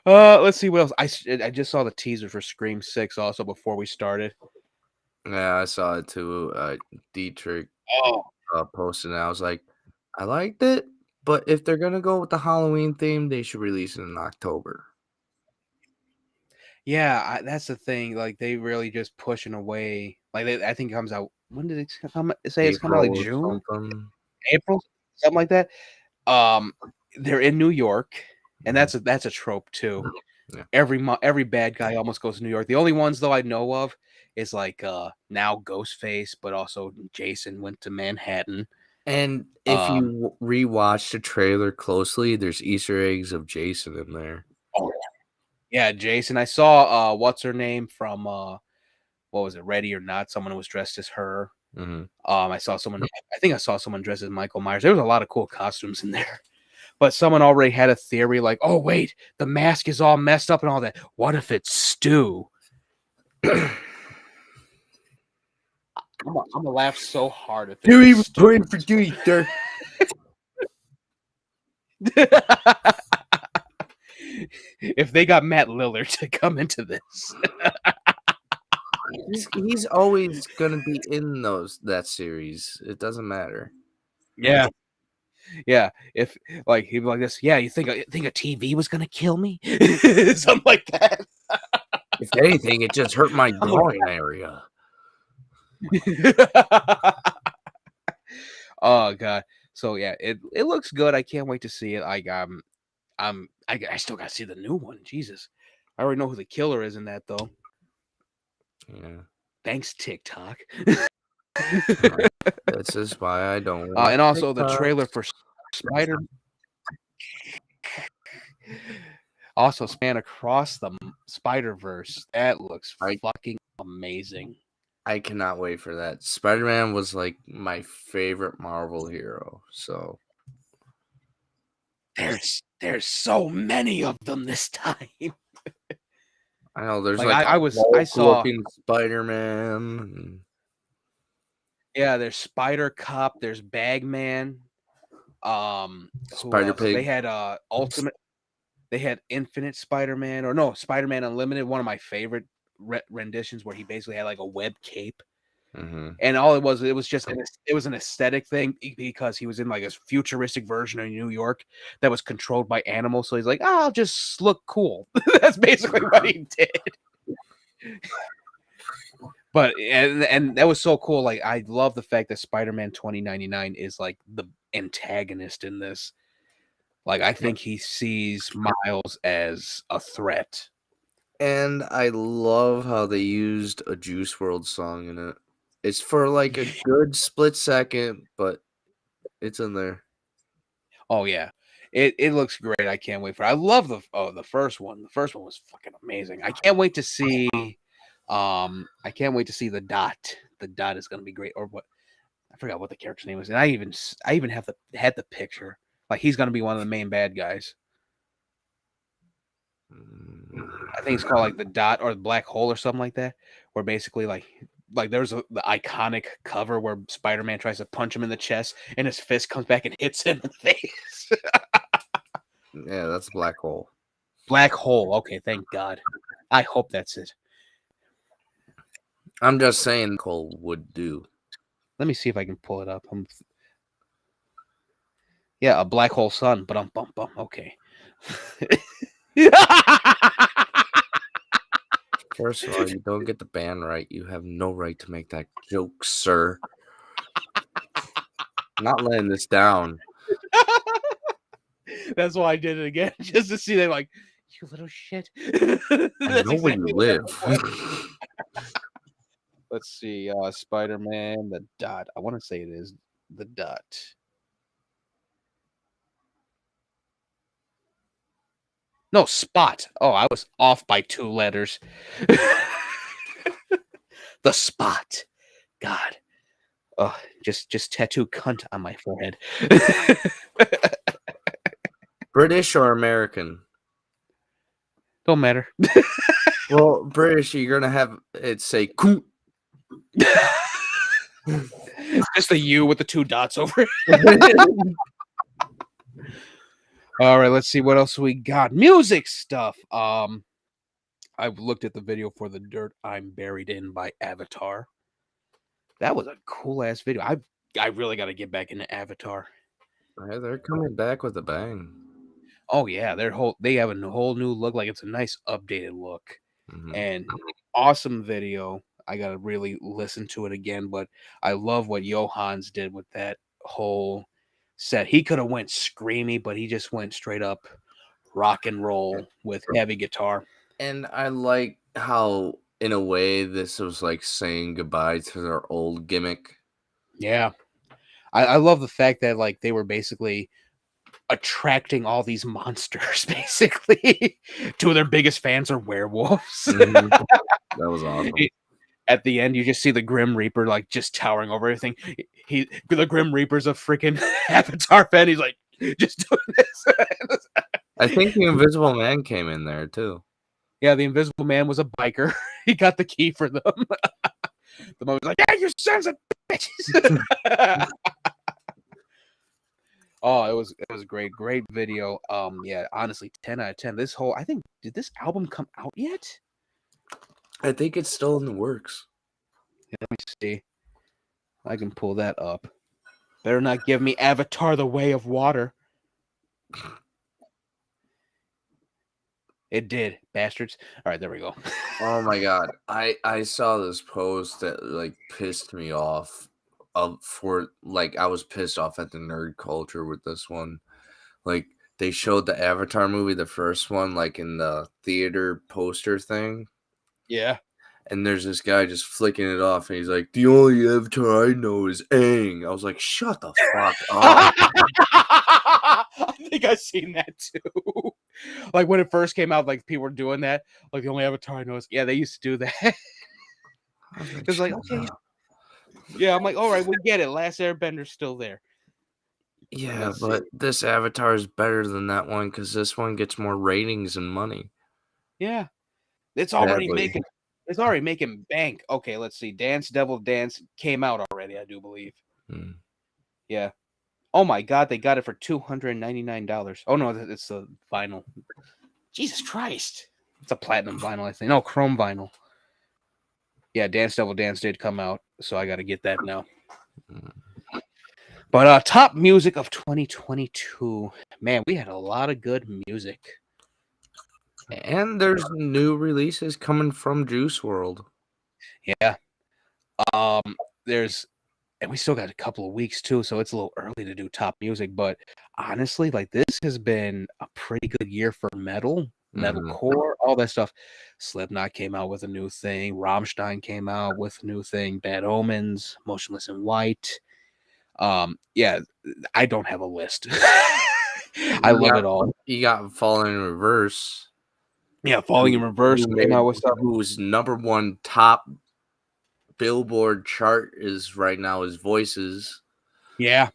Let's see what else. I just saw the teaser for Scream 6 also before we started. Yeah, I saw it too. Dietrich posted it. I was like, I liked it, but if they're gonna go with the Halloween theme, they should release it in October. Yeah, that's the thing. Like they really just pushing away. Like I think it comes out. When did it come? Say it's coming out like June, April, something like that. They're in New York, and that's a trope too. Yeah. Every bad guy almost goes to New York. The only ones though I know of is like now Ghostface, but also Jason went to Manhattan. And if you rewatch the trailer closely, there's Easter eggs of Jason in there. Oh yeah, Jason. I saw what's her name from what was it, Ready or Not? Someone was dressed as her. Mm-hmm. I saw someone. I think I saw someone dressed as Michael Myers. There was a lot of cool costumes in there. But someone already had a theory like, oh, wait, the mask is all messed up and all that. What if it's Stu? I'm going to laugh so hard if it's Stu. Point for Twitter. If they got Matt Lillard to come into this. He's always going to be in that series. It doesn't matter. Yeah. Yeah, if like he'd be like this, yeah, you think a TV was gonna kill me, something like that. If anything, it just hurt my groin area. Oh God! So yeah, it looks good. I can't wait to see it. I still gotta see the new one. Jesus, I already know who the killer is in that though. Yeah. Thanks, TikTok. This is why I don't. And also the trailer for Spider. Also, span across the Spider-Verse. That looks fucking amazing. I cannot wait for that. Spider-Man was like my favorite Marvel hero. So there's so many of them this time. I know there's I saw Spider-Man. Yeah, there's Spider Cop, there's Bagman, Spider Pig. They had Ultimate, they had Infinite Spider-Man, or no, Spider-Man Unlimited, one of my favorite renditions where he basically had like a web cape. Mm-hmm. And all it was just it was an aesthetic thing because he was in like a futuristic version of New York that was controlled by animals. So he's like, I'll just look cool. That's basically what he did. But and that was so cool. Like I love the fact that Spider-Man 2099 is like the antagonist in this. Like I think he sees Miles as a threat. And I love how they used a Juice WRLD song in it. It's for like a good split second, but it's in there. Oh yeah. It looks great. I can't wait for it. I love the first one. The first one was fucking amazing. I can't wait to see the Dot. The Dot is gonna be great. Or what? I forgot what the character's name was. And I even had the picture. Like he's gonna be one of the main bad guys. I think it's called like the Dot or the Black Hole or something like that. Where basically like there's the iconic cover where Spider-Man tries to punch him in the chest and his fist comes back and hits him in the face. Yeah, that's Black Hole. Black Hole. Okay, thank God. I hope that's it. I'm just saying Cole would do. Let me see if I can pull it up. Yeah, a black hole sun, but bum. Okay. First of all, you don't get the band right. You have no right to make that joke, sir. I'm not letting this down. That's why I did it again, just to see them like, you little shit. I know where you live. Let's see, Spider-Man, the Dot. I want to say it is the Dot. No, Spot. Oh, I was off by 2 letters. The Spot. God. Oh, just tattoo cunt on my forehead. British or American? Don't matter. Well, British, you're gonna have it say "coot." Just the U with the 2 dots over it. All right, let's see what else we got. Music stuff. I've looked at the video for The Dirt I'm Buried In by Avatar. That was a cool ass video. I really got to get back into Avatar. Yeah, they're coming back with a bang. Oh yeah, they have a whole new look. Like it's a nice updated look. Mhm. And awesome video. I gotta really listen to it again, but I love what Johans did with that whole set. He could have went screamy, but he just went straight up rock and roll with heavy guitar. And I like how, in a way, this was like saying goodbye to their old gimmick. Yeah. I love the fact that like they were basically attracting all these monsters, basically. 2 of their biggest fans are werewolves. Mhm. That was awesome. At the end, you just see the Grim Reaper like just towering over everything. The Grim Reaper's a freaking Avatar fan. He's like just doing this. I think the Invisible Man came in there too. Yeah, the Invisible Man was a biker. He got the key for them. The mom was like, "Yeah, you sons of bitches." Oh, it was a great video. Yeah, honestly, 10 out of 10. Did this album come out yet? I think it's still in the works. Let me see. I can pull that up. Better not give me Avatar: The Way of Water. It did, bastards. All right, there we go. Oh my god. I saw this post that like pissed me off for like I was pissed off at the nerd culture with this one. Like they showed the Avatar movie, the first one, like in the theater poster thing. Yeah. And there's this guy just flicking it off, and he's like, "The only Avatar I know is Aang." I was like, "Shut the fuck up!" I think I've seen that too. Like when it first came out, like people were doing that. Like the only Avatar I know is they used to do that. It's like, okay, yeah, I'm like, all right, we get it. Last Airbender's still there. Yeah, but this Avatar is better than that one because this one gets more ratings and money. Yeah, it's already making bank. Okay, let's see. Dance Devil Dance came out already, I do believe. Yeah. Oh my God, they got it for $299. Oh no, it's the vinyl. Jesus Christ, it's a platinum vinyl, I think. No, chrome vinyl. Yeah, Dance Devil Dance did come out, so I got to get that now. But top music of 2022, man, we had a lot of good music. And there's new releases coming from Juice WRLD. Yeah. And we still got a couple of weeks too, so it's a little early to do top music. But honestly, like this has been a pretty good year for metalcore, all that stuff. Slipknot came out with a new thing. Rammstein came out with a new thing. Bad Omens, Motionless in White. Yeah, I don't have a list. I love it all. You got Falling in Reverse. Yeah, Falling in Reverse came out with stuff. Whose number one top Billboard chart is right now is Voices. Yeah,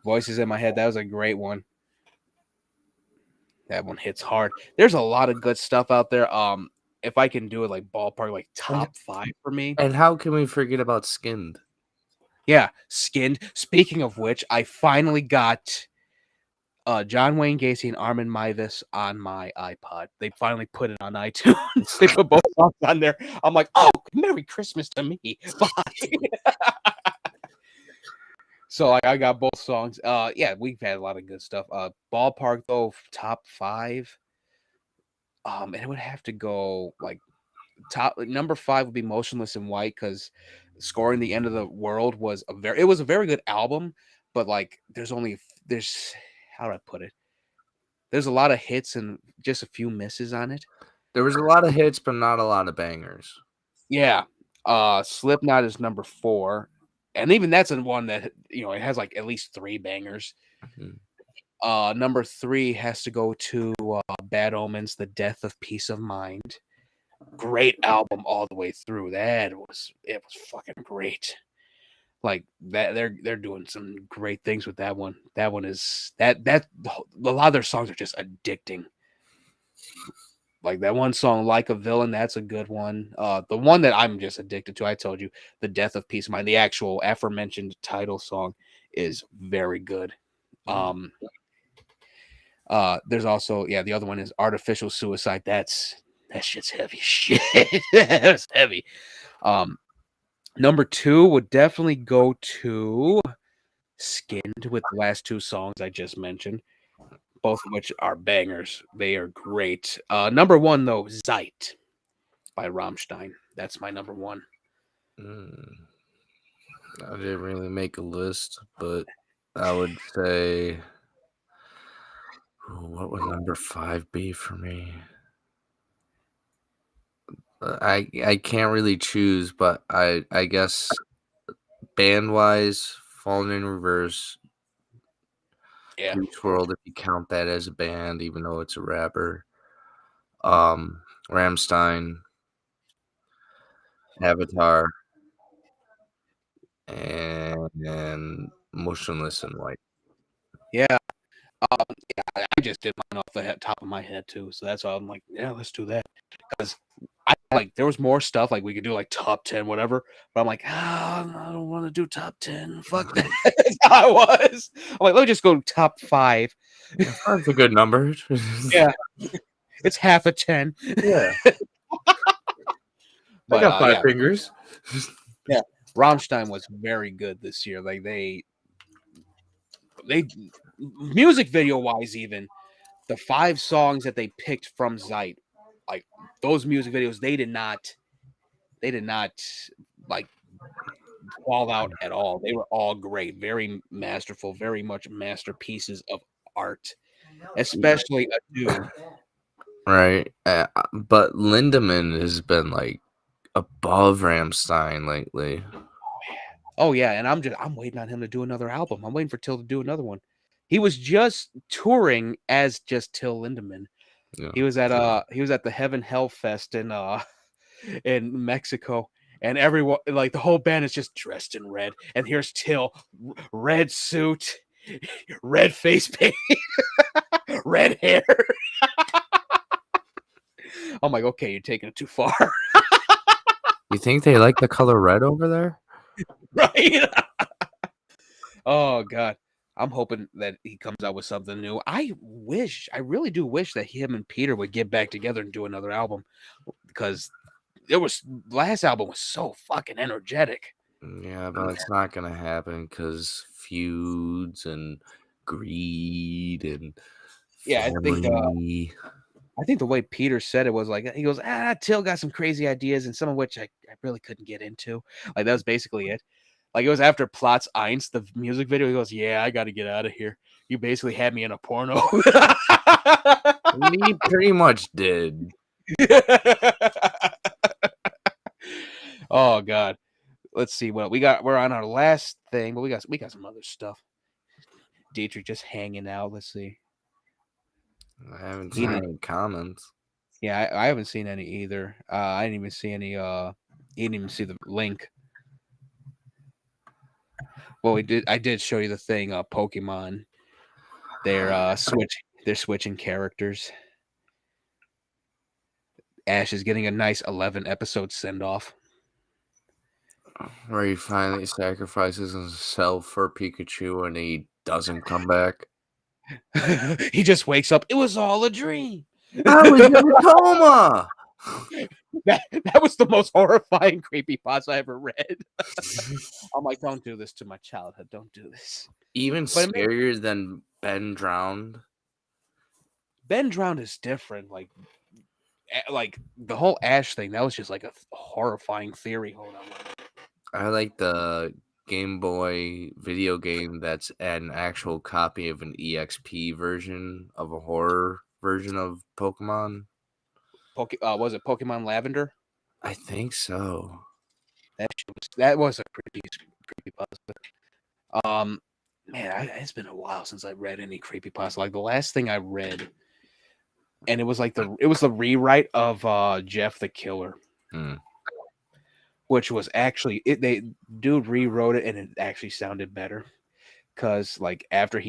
Voices in My Head. That was a great one. That one hits hard. There's a lot of good stuff out there. If I can do it like ballpark, like top 5 for me. And how can we forget about Skinned? Yeah, Skinned. Speaking of which, I finally got John Wayne Gacy and Armin Mivas on my iPod. They finally put it on iTunes. They put both songs on there. I'm like, oh, Merry Christmas to me. Bye. So I got both songs. Yeah, we've had a lot of good stuff. Ballpark though, top 5. And it would have to go like number 5 would be Motionless in White, because Scoring the End of the World was a very good album, but like there's how do I put it? There's a lot of hits and just a few misses on it. There was a lot of hits, but not a lot of bangers. Yeah. Slipknot is number 4. And even that's in one that, it has like at least 3 bangers. Mm-hmm. Number 3 has to go to Bad Omens, The Death of Peace of Mind. Great album all the way through. It was fucking great. Like that, they're doing some great things with that one. That one is that a lot of their songs are just addicting. Like that one song, Like a Villain, that's a good one. The one that I'm just addicted to, I told you, The Death of Peace of Mind, the actual aforementioned title song is very good. There's also, the other one is Artificial Suicide. That shit's heavy shit. That's heavy. Number 2 would definitely go to Skinned with the last 2 songs I just mentioned, both of which are bangers. They are great. Number 1, though, Zeit by Rammstein. That's my number 1. I didn't really make a list, but I would say, what would number 5 be for me? I can't really choose, but I guess band-wise, Falling in Reverse, Juice WRLD, if you count that as a band, even though it's a rapper. Rammstein, Avatar, and Motionless in White. Yeah. I just did mine off the top of my head too, so that's why I'm like, yeah, let's do that. Because there was more stuff like we could do like top 10, whatever. But I'm like, I don't want to do top 10. Fuck that. That's how I was. I'm like, let me just go top 5. That's a good number. Yeah, it's half a 10. Yeah. But, I got 5 fingers. Yeah, Rammstein was very good this year. Like they music video wise, even the 5 songs that they picked from Zeit, like those music videos, they did not like fall out at all. They were all great, very masterful, very much masterpieces of art, especially a dude. Right. But Lindemann has been like above Rammstein lately. Oh yeah, and I'm waiting on him to do another album. I'm waiting for Till to do another one. He was just touring as just Till Lindemann. Yeah. He was at the Heaven Hell Fest in Mexico, and everyone, like the whole band, is just dressed in red. And here's Till, red suit, red face paint, red hair. I'm like, okay, you're taking it too far. You think they like the color red over there? Right? Oh God, I'm hoping that he comes out with something new. I really do wish that him and Peter would get back together and do another album, because last album was so fucking energetic. Yeah, but it's not gonna happen because feuds and greed and family. I think the way Peter said it was like, he goes, Till got some crazy ideas, and some of which I really couldn't get into. Like that was basically it. Like it was after Platz Eins, the music video. He goes, yeah, I got to get out of here. You basically had me in a porno. He pretty much did. Oh God. Let's see what we got. We're on our last thing, but we got some other stuff. Dietrich just hanging out. Let's see. I haven't He seen didn't. any comments. Yeah, I haven't seen any either. I didn't even see any. He didn't even see the link. Well, we did. I did show you the thing. Pokemon. They're switching characters. Ash is getting a nice 11 episode send off. Where he finally sacrifices himself for Pikachu and he doesn't come back. He just wakes up. It was all a dream. I was in a coma. That was the most horrifying creepypasta I ever read. I'm like, don't do this to my childhood. Don't do this. Even But it made- scarier than Ben drowned. Ben Drowned is different. Like the whole Ash thing, that was just like a horrifying theory. Hold on. I like the Game Boy video game that's an actual copy of an EXP version of a horror version of Pokemon. Was it Pokemon Lavender? I think so. That was a creepypasta. Man, it's been a while since I read any creepypasta. Like the last thing I read, and it was the rewrite of Jeff the Killer, which was actually dude rewrote it and it actually sounded better because like after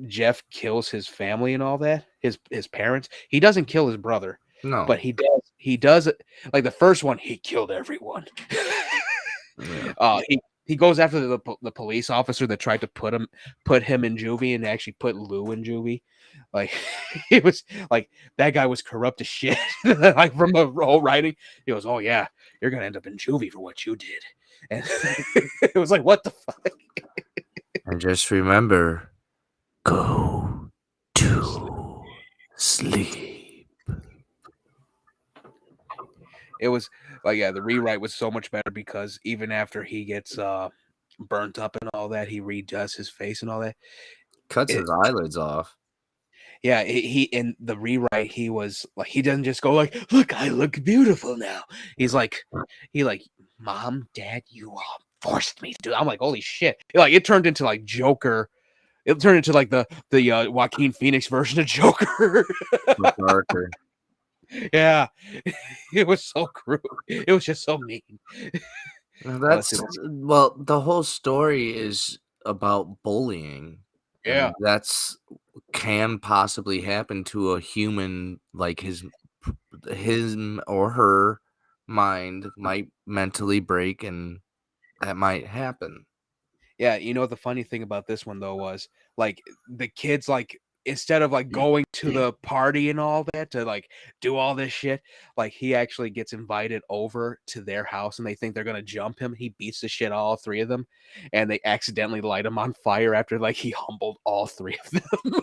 Jeff kills his family and all that, his parents, he doesn't kill his brother. No. But he does it like the first one, he killed everyone. Yeah. He goes after the police officer that tried to put him in juvie and actually put Lou in juvie. Like it was like that guy was corrupt as shit. Like from the whole writing, he goes, "Oh yeah, you're gonna end up in juvie for what you did." And it was like, what the fuck? And just remember, go to sleep. It was like, yeah, the rewrite was so much better because even after he gets burnt up and all that, he redoes his face and all that. Cuts his eyelids off. Yeah, he in the rewrite, he was like, he doesn't just go like, "Look, I look beautiful now." He's like, "Mom, Dad, you all forced me to do." I'm like, "Holy shit!" Like it turned into like Joker. It turned into like the Joaquin Phoenix version of Joker. Darker. Yeah, it was so cruel. It was just so mean. Well, the whole story is about bullying. Yeah, And that's can possibly happen to a human. Like his or her mind might mentally break, and that might happen. yeah. You know what the funny thing about this one though was like the kids like instead of like going to the party and all that to like do all this shit, like he actually gets invited over to their house and they think they're gonna jump him. He beats the shit all three of them, and they accidentally light him on fire after like he humbled all three of them.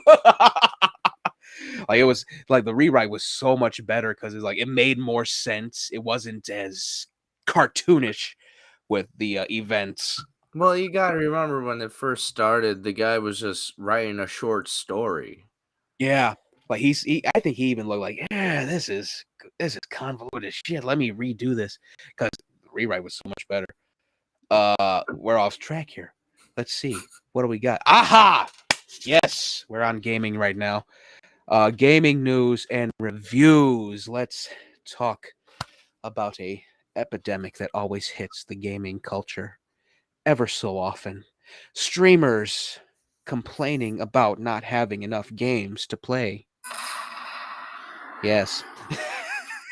Like it was like the rewrite was so much better because it's like it made more sense. It wasn't as cartoonish with the events. Well, you gotta remember when it first started, the guy was just writing a short story. Yeah, like I think he even looked like, yeah, this is convoluted as shit. Let me redo this because the rewrite was so much better. We're off track here. Let's see, what do we got? Aha! Yes, we're on gaming right now. Gaming news and reviews. Let's talk about a epidemic that always hits the gaming culture ever so often. Streamers complaining about not having enough games to play. Yes.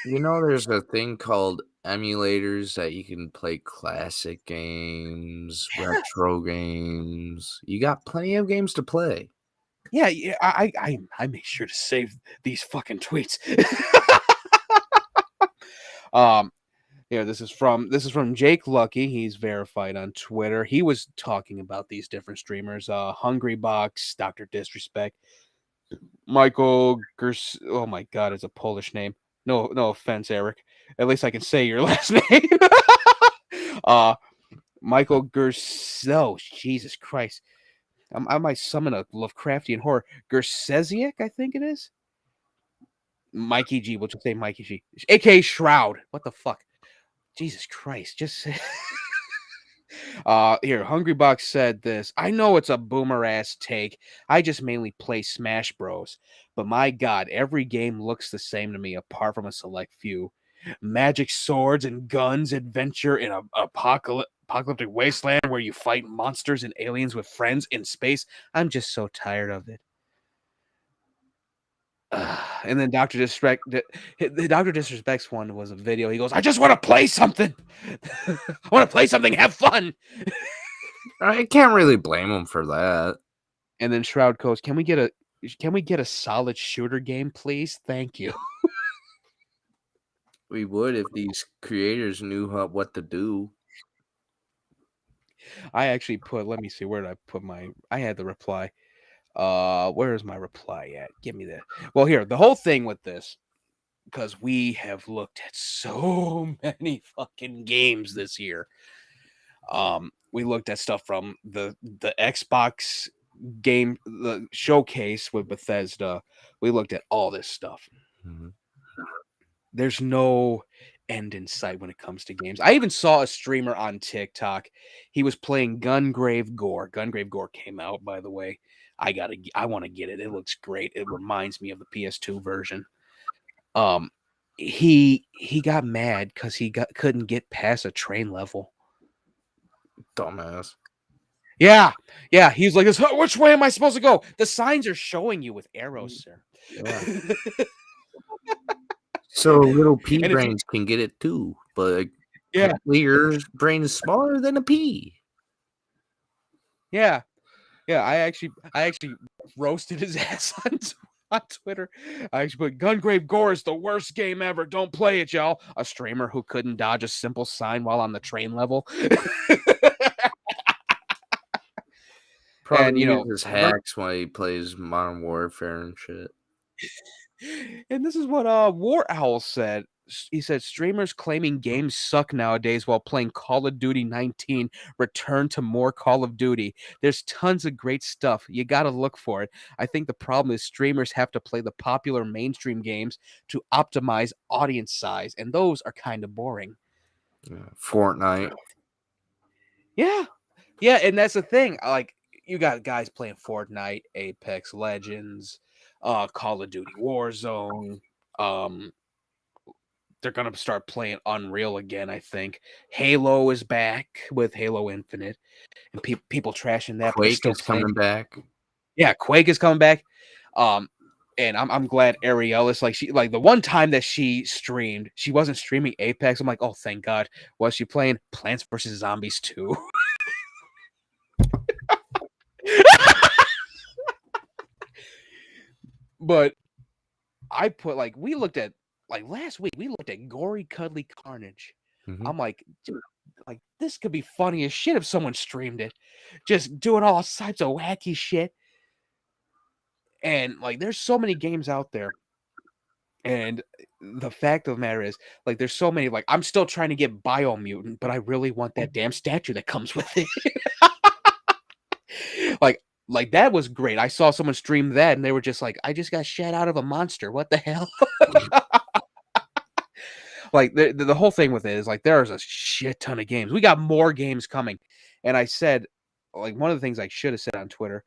You know, there's a thing called emulators that you can play classic games, retro games. You got plenty of games to play. Yeah, I make sure to save these fucking tweets. This is from Jake Lucky. He's verified on Twitter. He was talking about these different streamers. Hungry Box, Dr. Disrespect, Michael Gers. Oh my god, it's a Polish name. No offense, Eric. At least I can say your last name. Michael Gers. Oh, Jesus Christ. I might summon a Lovecraftian horror. Gersesiak, I think it is. Mikey G. We'll just say Mikey G. AKA Shroud. What the fuck? Jesus Christ. Just say. Here, Hungry Box said this. I know it's a boomer ass take. I just mainly play Smash Bros. But my god, every game looks the same to me apart from a select few. Magic swords and guns, adventure in a apocalyptic wasteland where you fight monsters and aliens with friends in space. I'm just so tired of it. And then Dr. Disrespect's one was a video. He goes, I just want to play something. I want to play something, have fun. I can't really blame him for that. And then Shroud goes, Can we get a solid shooter game, please? Thank you. We would if these creators knew what to do. I actually let me see, where did I put I had the reply. Where is my reply at? Give me that. Well, here, the whole thing with this, because we have looked at so many fucking games this year. We looked at stuff from the Xbox game, the showcase with Bethesda. We looked at all this stuff. Mm-hmm. There's no end in sight when it comes to games. I even saw a streamer on TikTok. He was playing Gungrave Gore. Gungrave Gore came out, by the way. I want to get it. It looks great. It reminds me of the PS2 version. He got mad because he couldn't get past a train level. Dumbass. Yeah. He's like, which way am I supposed to go? The signs are showing you with arrows, sir. Yeah. So little pea brains can get it too, but your brain is smaller than a pea. Yeah. I actually roasted his ass on Twitter. I actually put Gungrave Gore is the worst game ever. Don't play it, y'all. A streamer who couldn't dodge a simple sign while on the train level. Probably uses hacks while he plays Modern Warfare and shit. And this is what War Owl said. He said streamers claiming games suck nowadays while playing Call of Duty 19 return to more Call of Duty. There's tons of great stuff. You got to look for it. I think the problem is streamers have to play the popular mainstream games to optimize audience size, and those are kind of boring. Fortnite. Yeah, and that's the thing. Like, you got guys playing Fortnite, Apex Legends, Call of Duty Warzone. They're gonna start playing Unreal again, I think. Halo is back with Halo Infinite, and people trashing that. Quake is coming back. Yeah, Quake is coming back. And I'm glad Ariel is like the one time that she streamed, she wasn't streaming Apex. I'm like, oh, thank God. Was she playing Plants vs. Zombies 2? But I put we looked at last week, we looked at Gory Cuddly Carnage. Mm-hmm. I'm like, dude, this could be funny as shit if someone streamed it. Just doing all types of wacky shit. And there's so many games out there. And the fact of the matter is, there's so many, I'm still trying to get Biomutant, but I really want that damn statue that comes with it. That was great. I saw someone stream that and they were just like, I just got shat out of a monster. What the hell? The whole thing with it is there's a shit ton of games. We got more games coming. And I said, one of the things I should have said on Twitter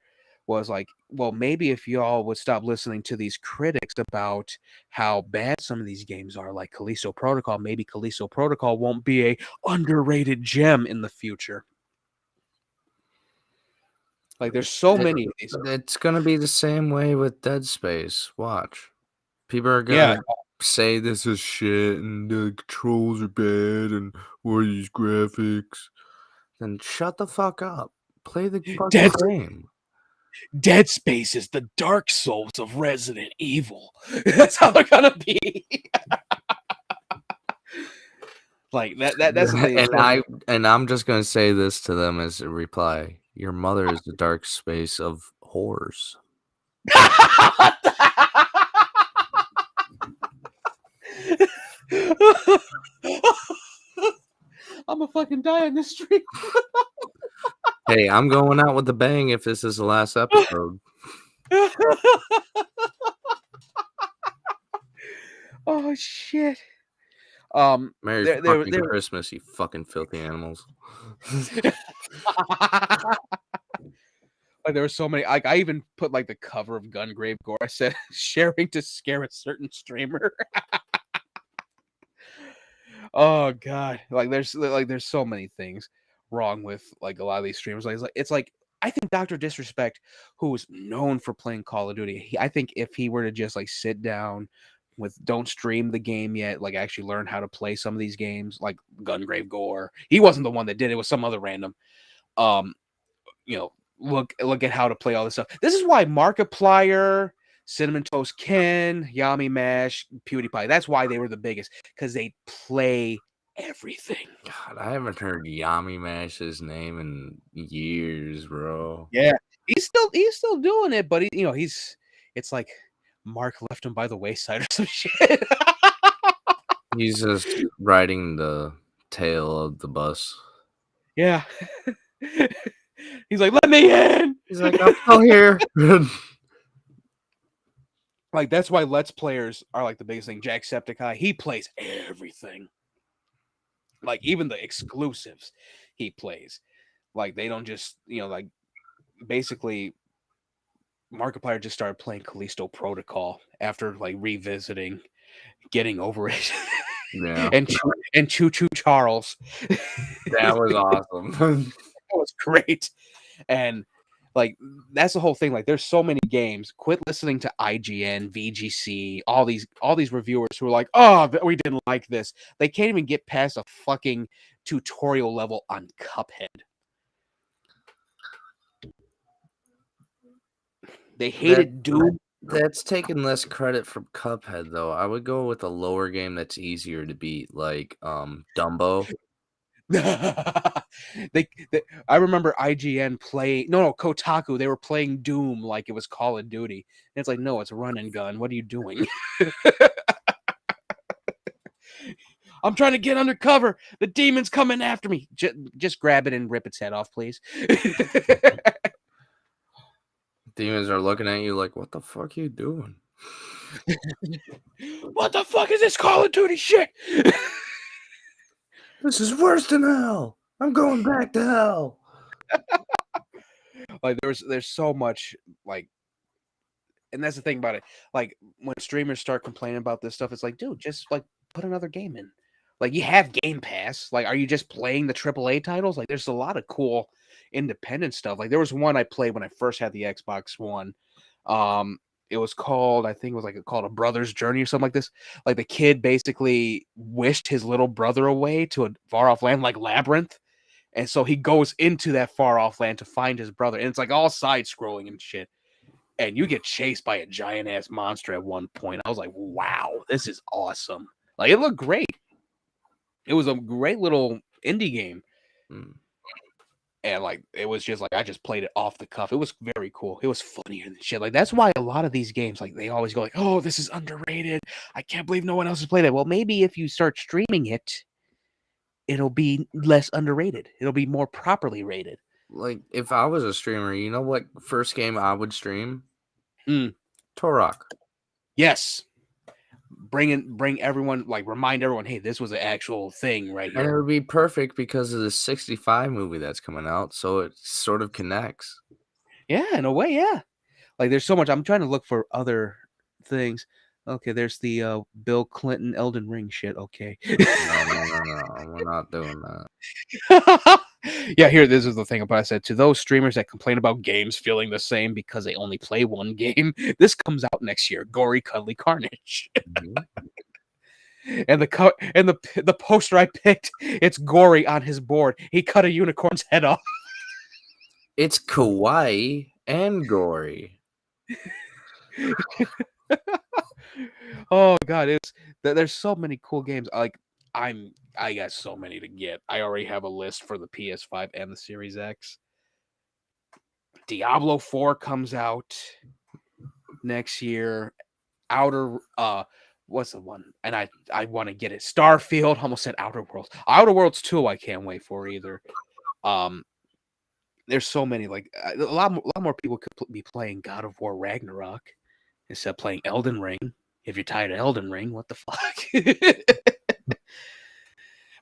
was well, maybe if y'all would stop listening to these critics about how bad some of these games are, like Callisto Protocol, maybe Callisto Protocol won't be a underrated gem in the future. There's so many of these. It's gonna be the same way with Dead Space. Watch. People are gonna say this is shit and the controls are bad and what are these graphics? Then shut the fuck up. Play the fucking game. Dead Space is the Dark Souls of Resident Evil. That's how they're gonna be. That's the thing. And I'm just gonna say this to them as a reply. Your mother is the Dark Space of whores. I'm gonna fucking die on this street. Hey, I'm going out with a bang if this is the last episode. Oh shit. Merry fucking Christmas, you fucking filthy animals. Like there were so many. Like I even put like the cover of Gungrave Gore. I said sharing to scare a certain streamer. Oh god, like there's so many things wrong with like a lot of these streamers. Like it's like I think Dr. Disrespect, who is known for playing Call of Duty, I think if he were to just like sit down with don't stream the game yet, like actually learn how to play some of these games, like Gungrave Gore. He wasn't the one that did it; it was some other random. Um, look at how to play all this stuff. This is why Markiplier, Cinnamon Toast Ken, Yami Mash, PewDiePie. That's why they were the biggest, because they play everything. God, I haven't heard Yami Mash's name in years, bro. Yeah, he's still doing it, but it's like Mark left him by the wayside or some shit. He's just riding the tail of the bus. Yeah. He's like, let me in. He's like, I'm still here. Like that's why Let's Players are like the biggest thing. Jacksepticeye, he plays everything. Like even the exclusives, he plays. Like they don't just like basically Markiplier just started playing Callisto Protocol after like revisiting, getting over it. Yeah, and Choo Choo Charles. that was awesome. That was great. And like that's the whole thing. Like there's so many games. Quit listening to IGN, VGC, all these reviewers who are like, oh, we didn't like this. They can't even get past a fucking tutorial level on Cuphead. They hated Doom. That's taking less credit from Cuphead, though. I would go with a lower game that's easier to beat, like Dumbo. I remember IGN playing Kotaku, they were playing Doom like it was Call of Duty, and it's like, no, it's run and gun. What are you doing? I'm trying to get undercover. The demon's coming after me. Just grab it and rip its head off, please. Demons are looking at you like, what the fuck are you doing? What the fuck is this Call of Duty shit? This is worse than hell. I'm going back to hell. Like there's so much like, and that's the thing about it. Like when streamers start complaining about this stuff, it's like, dude, just like put another game in. Like you have Game Pass. Like, are you just playing the AAA titles? Like there's a lot of cool independent stuff. Like there was one I played when I first had the Xbox One. It was called, I think it was like called A Brother's Journey or something like this. Like the kid basically wished his little brother away to a far off land like Labyrinth. And so he goes into that far off land to find his brother. And it's like all side scrolling and shit. And you get chased by a giant ass monster at one point. I was like, wow, this is awesome. Like it looked great. It was a great little indie game. And like it was just like I just played it off the cuff. It was very cool. It was funnier than shit. Like that's why a lot of these games, like they always go like, "Oh, this is underrated. I can't believe no one else has played it." Well, maybe if you start streaming it, it'll be less underrated. It'll be more properly rated. Like if I was a streamer, you know what first game I would stream? Turok. Yes. Bring everyone, like remind everyone, hey, this was an actual thing right here. And it would be perfect because of the 65 movie that's coming out, so it sort of connects. Yeah, in a way, yeah. Like there's so much. I'm trying to look for other things. Okay, there's the Bill Clinton Elden Ring shit. Okay. No. We're not doing that. Yeah, this is the thing about I said to those streamers that complain about games feeling the same because they only play one game. This comes out next year. Gory Cuddly Carnage. And the poster I picked, it's Gory on his board. He cut a unicorn's head off. It's kawaii and gory. Oh god, there's so many cool games. Like I got so many to get. I already have a list for the PS5 and the Series X. Diablo 4 comes out next year. What's the one? And I want to get it. Starfield. Almost said Outer Worlds. Outer Worlds 2 I can't wait for either. There's so many, like a lot more people could be playing God of War Ragnarok instead of playing Elden Ring. If you're tired of Elden Ring, what the fuck?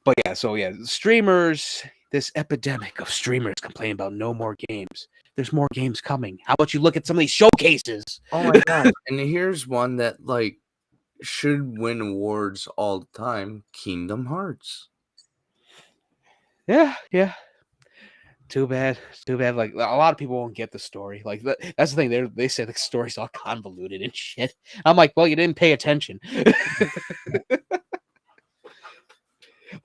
But yeah, so yeah, streamers, this epidemic of streamers complaining about no more games. There's more games coming. How about you look at some of these showcases? Oh my god! And here's one that like should win awards all the time: Kingdom Hearts. Yeah. Too bad. Like a lot of people won't get the story. Like that's the thing. They say the story's all convoluted and shit. I'm like, well, you didn't pay attention.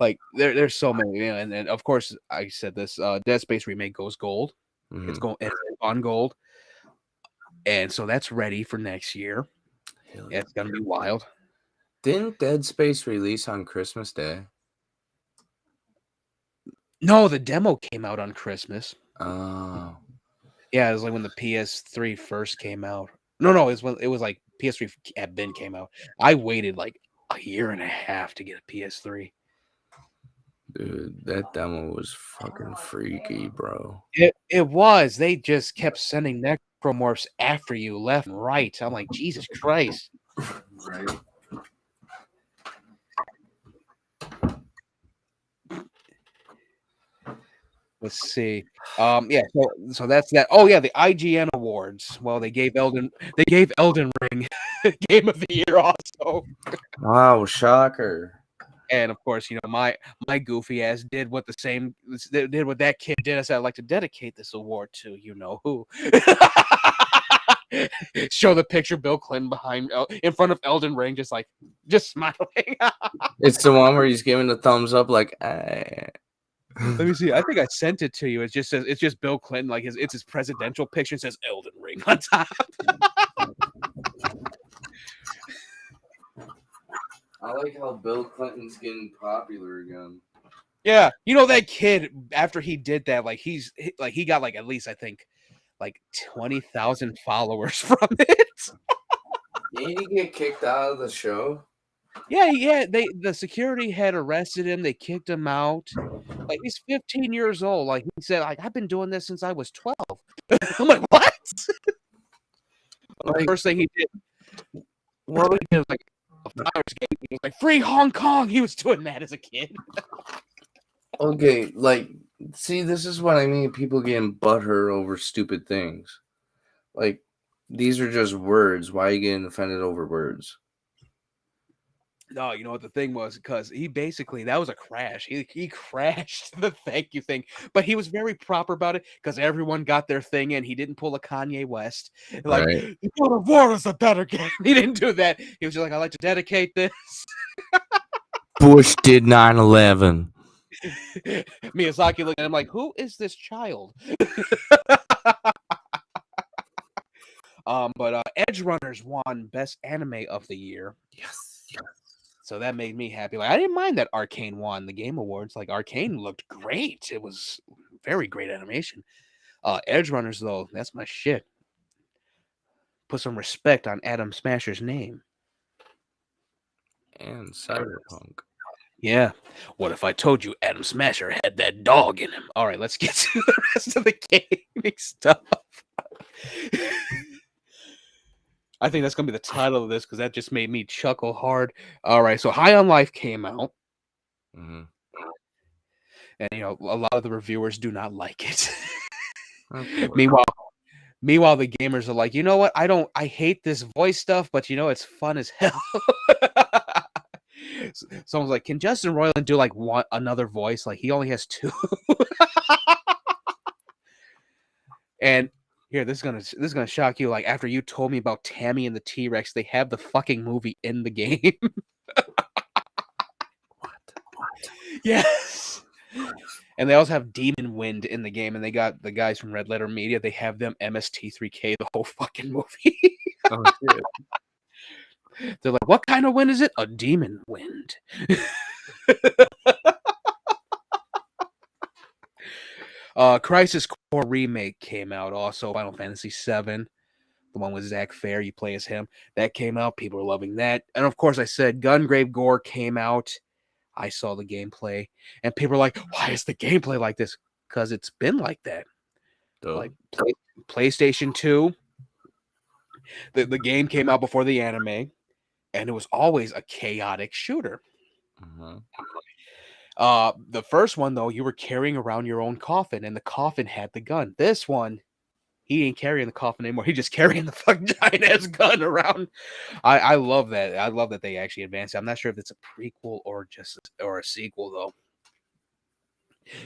Like there's so many, and of course I said this. Dead Space remake goes gold. It's going on gold, and so that's ready for next year. Yeah, it's gonna be wild. Didn't Dead Space release on Christmas Day? No, the demo came out on Christmas. Oh. Yeah, it was like when the PS3 first came out. No, it was like PS3 at bin came out. I waited like a year and a half to get a PS3. Dude, that demo was fucking freaky, bro. It was. They just kept sending necromorphs after you left and right. I'm like, Jesus Christ. Right. Let's see. Yeah, so that's that. Oh yeah, the IGN awards. Well, they gave Elden Ring Game of the Year also. Wow, shocker. And of course, my goofy ass did what that kid did. I said I'd like to dedicate this award to who. Show the picture Bill Clinton in front of Elden Ring, just smiling. It's the one where he's giving the thumbs up, like. Let me see. I think I sent it to you. It's just Bill Clinton, like it's his presidential picture. It says Elden Ring on top. I like how Bill Clinton's getting popular again. Yeah, that kid after he did that, like he got like at least I think like 20,000 followers from it. Didn't he get kicked out of the show? Yeah. The security had arrested him. They kicked him out. Like he's 15 years old. Like he said, like I've been doing this since I was 12. I'm like, what? The first thing he did, what he did was like a Flyers game. He was like, free Hong Kong. He was doing that as a kid. Okay, like, see, this is what I mean. People getting butthurt over stupid things. Like, these are just words. Why are you getting offended over words? No, you know what the thing was? Because he basically, that was a crash. He crashed the thank you thing, but he was very proper about it because everyone got their thing in. He didn't pull a Kanye West. Like, Right. God of War is a better game. He didn't do that. He was just like, I'd like to dedicate this. Bush did 9/11. Miyazaki looked at him like, who is this child? But Edge Runners won Best Anime of the Year. Yes. So that made me happy. Like I didn't mind that Arcane won the Game Awards. Like Arcane looked great. It was very great animation. Edge Runners though, that's my shit. Put some respect on Adam Smasher's name. And Cyberpunk. Yeah. What if I told you Adam Smasher had that dog in him? All right, let's get to the rest of the gaming stuff. I think that's going to be the title of this because that just made me chuckle hard. All right, so High on Life came out. Mm-hmm. And, a lot of the reviewers do not like it. Okay. Meanwhile, the gamers are like, you know what? I hate this voice stuff, but it's fun as hell. Someone's like, can Justin Roiland do like another voice? Like he only has 2. And here, this is gonna shock you. Like after you told me about Tammy and the T-Rex, they have the fucking movie in the game. What? Yes. And they also have Demon Wind in the game, and they got the guys from Red Letter Media. They have them MST3K the whole fucking movie. Oh, shit. They're like, what kind of wind is it? A demon wind. Crisis Core Remake came out also. Final Fantasy VII. The one with Zach Fair. You play as him. That came out. People are loving that. And of course, I said Gungrave Gore came out. I saw the gameplay. And people are like, why is the gameplay like this? Because it's been like that. Duh. Like PlayStation 2. The game came out before the anime. And it was always a chaotic shooter. Uh-huh. The first one though, you were carrying around your own coffin, and the coffin had the gun. This one, he ain't carrying the coffin anymore. He just carrying the fucking giant ass gun around. I love that. I love that they actually advanced it. I'm not sure if it's a prequel or a sequel though.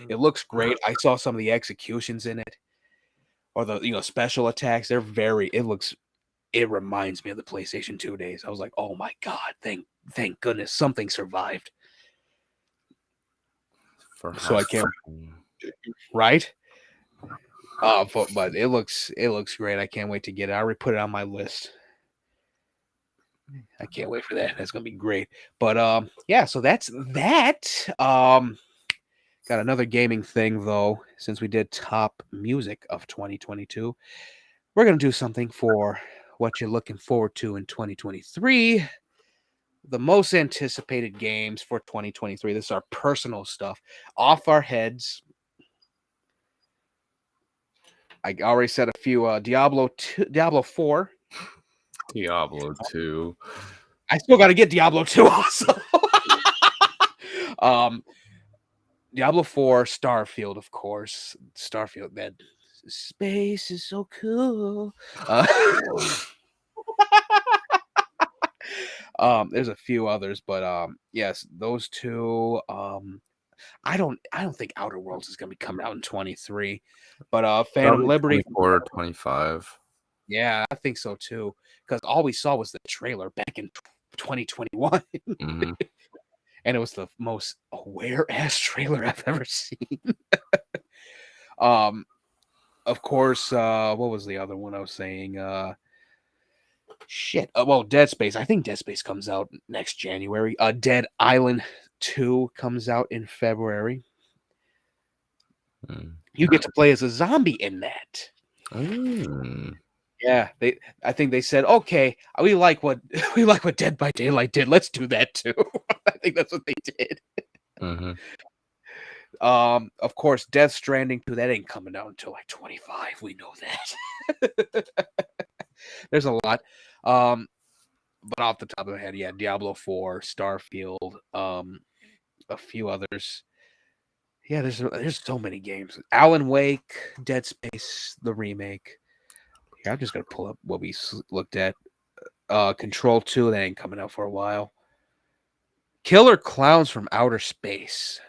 It looks great. I saw some of the executions in it, or the special attacks. They're very. It reminds me of the PlayStation 2 days. I was like, oh my god, thank goodness something survived. So I can't. Right. But it looks great. I can't wait to get it. I already put it on my list. I can't wait for that. That's gonna be great. But yeah, so that's that. Got another gaming thing though. Since we did top music of 2022, we're gonna do something for what you're looking forward to in 2023. The most anticipated games for 2023. This is our personal stuff off our heads. I already said a few. Diablo 4. Diablo 2. I still got to get Diablo 2 also. Diablo 4, Starfield, of course. Starfield, man. Space is so cool. There's a few others, but yes, those two. I don't think Outer Worlds is gonna be coming out in 23, but Phantom Liberty 24 or 25. Yeah, I think so too. Because all we saw was the trailer back in 2021, Mm-hmm. and it was the most aware ass trailer I've ever seen. Of course, what was the other one I was saying? Shit. Well, Dead Space. I think Dead Space comes out next January. Dead Island 2 comes out in February. You get to play as a zombie in that. Yeah, I think they said, okay, we like what Dead by Daylight did. Let's do that too. I think that's what they did. Mm-hmm. Of course, Death Stranding 2, that ain't coming out until like 25. We know that. There's a lot. But off the top of my head, yeah, Diablo 4, Starfield, a few others. Yeah, there's so many games. Alan Wake, Dead Space, the remake. Yeah, I'm just gonna pull up what we looked at. Control 2, that ain't coming out for a while. Killer Clowns from Outer Space.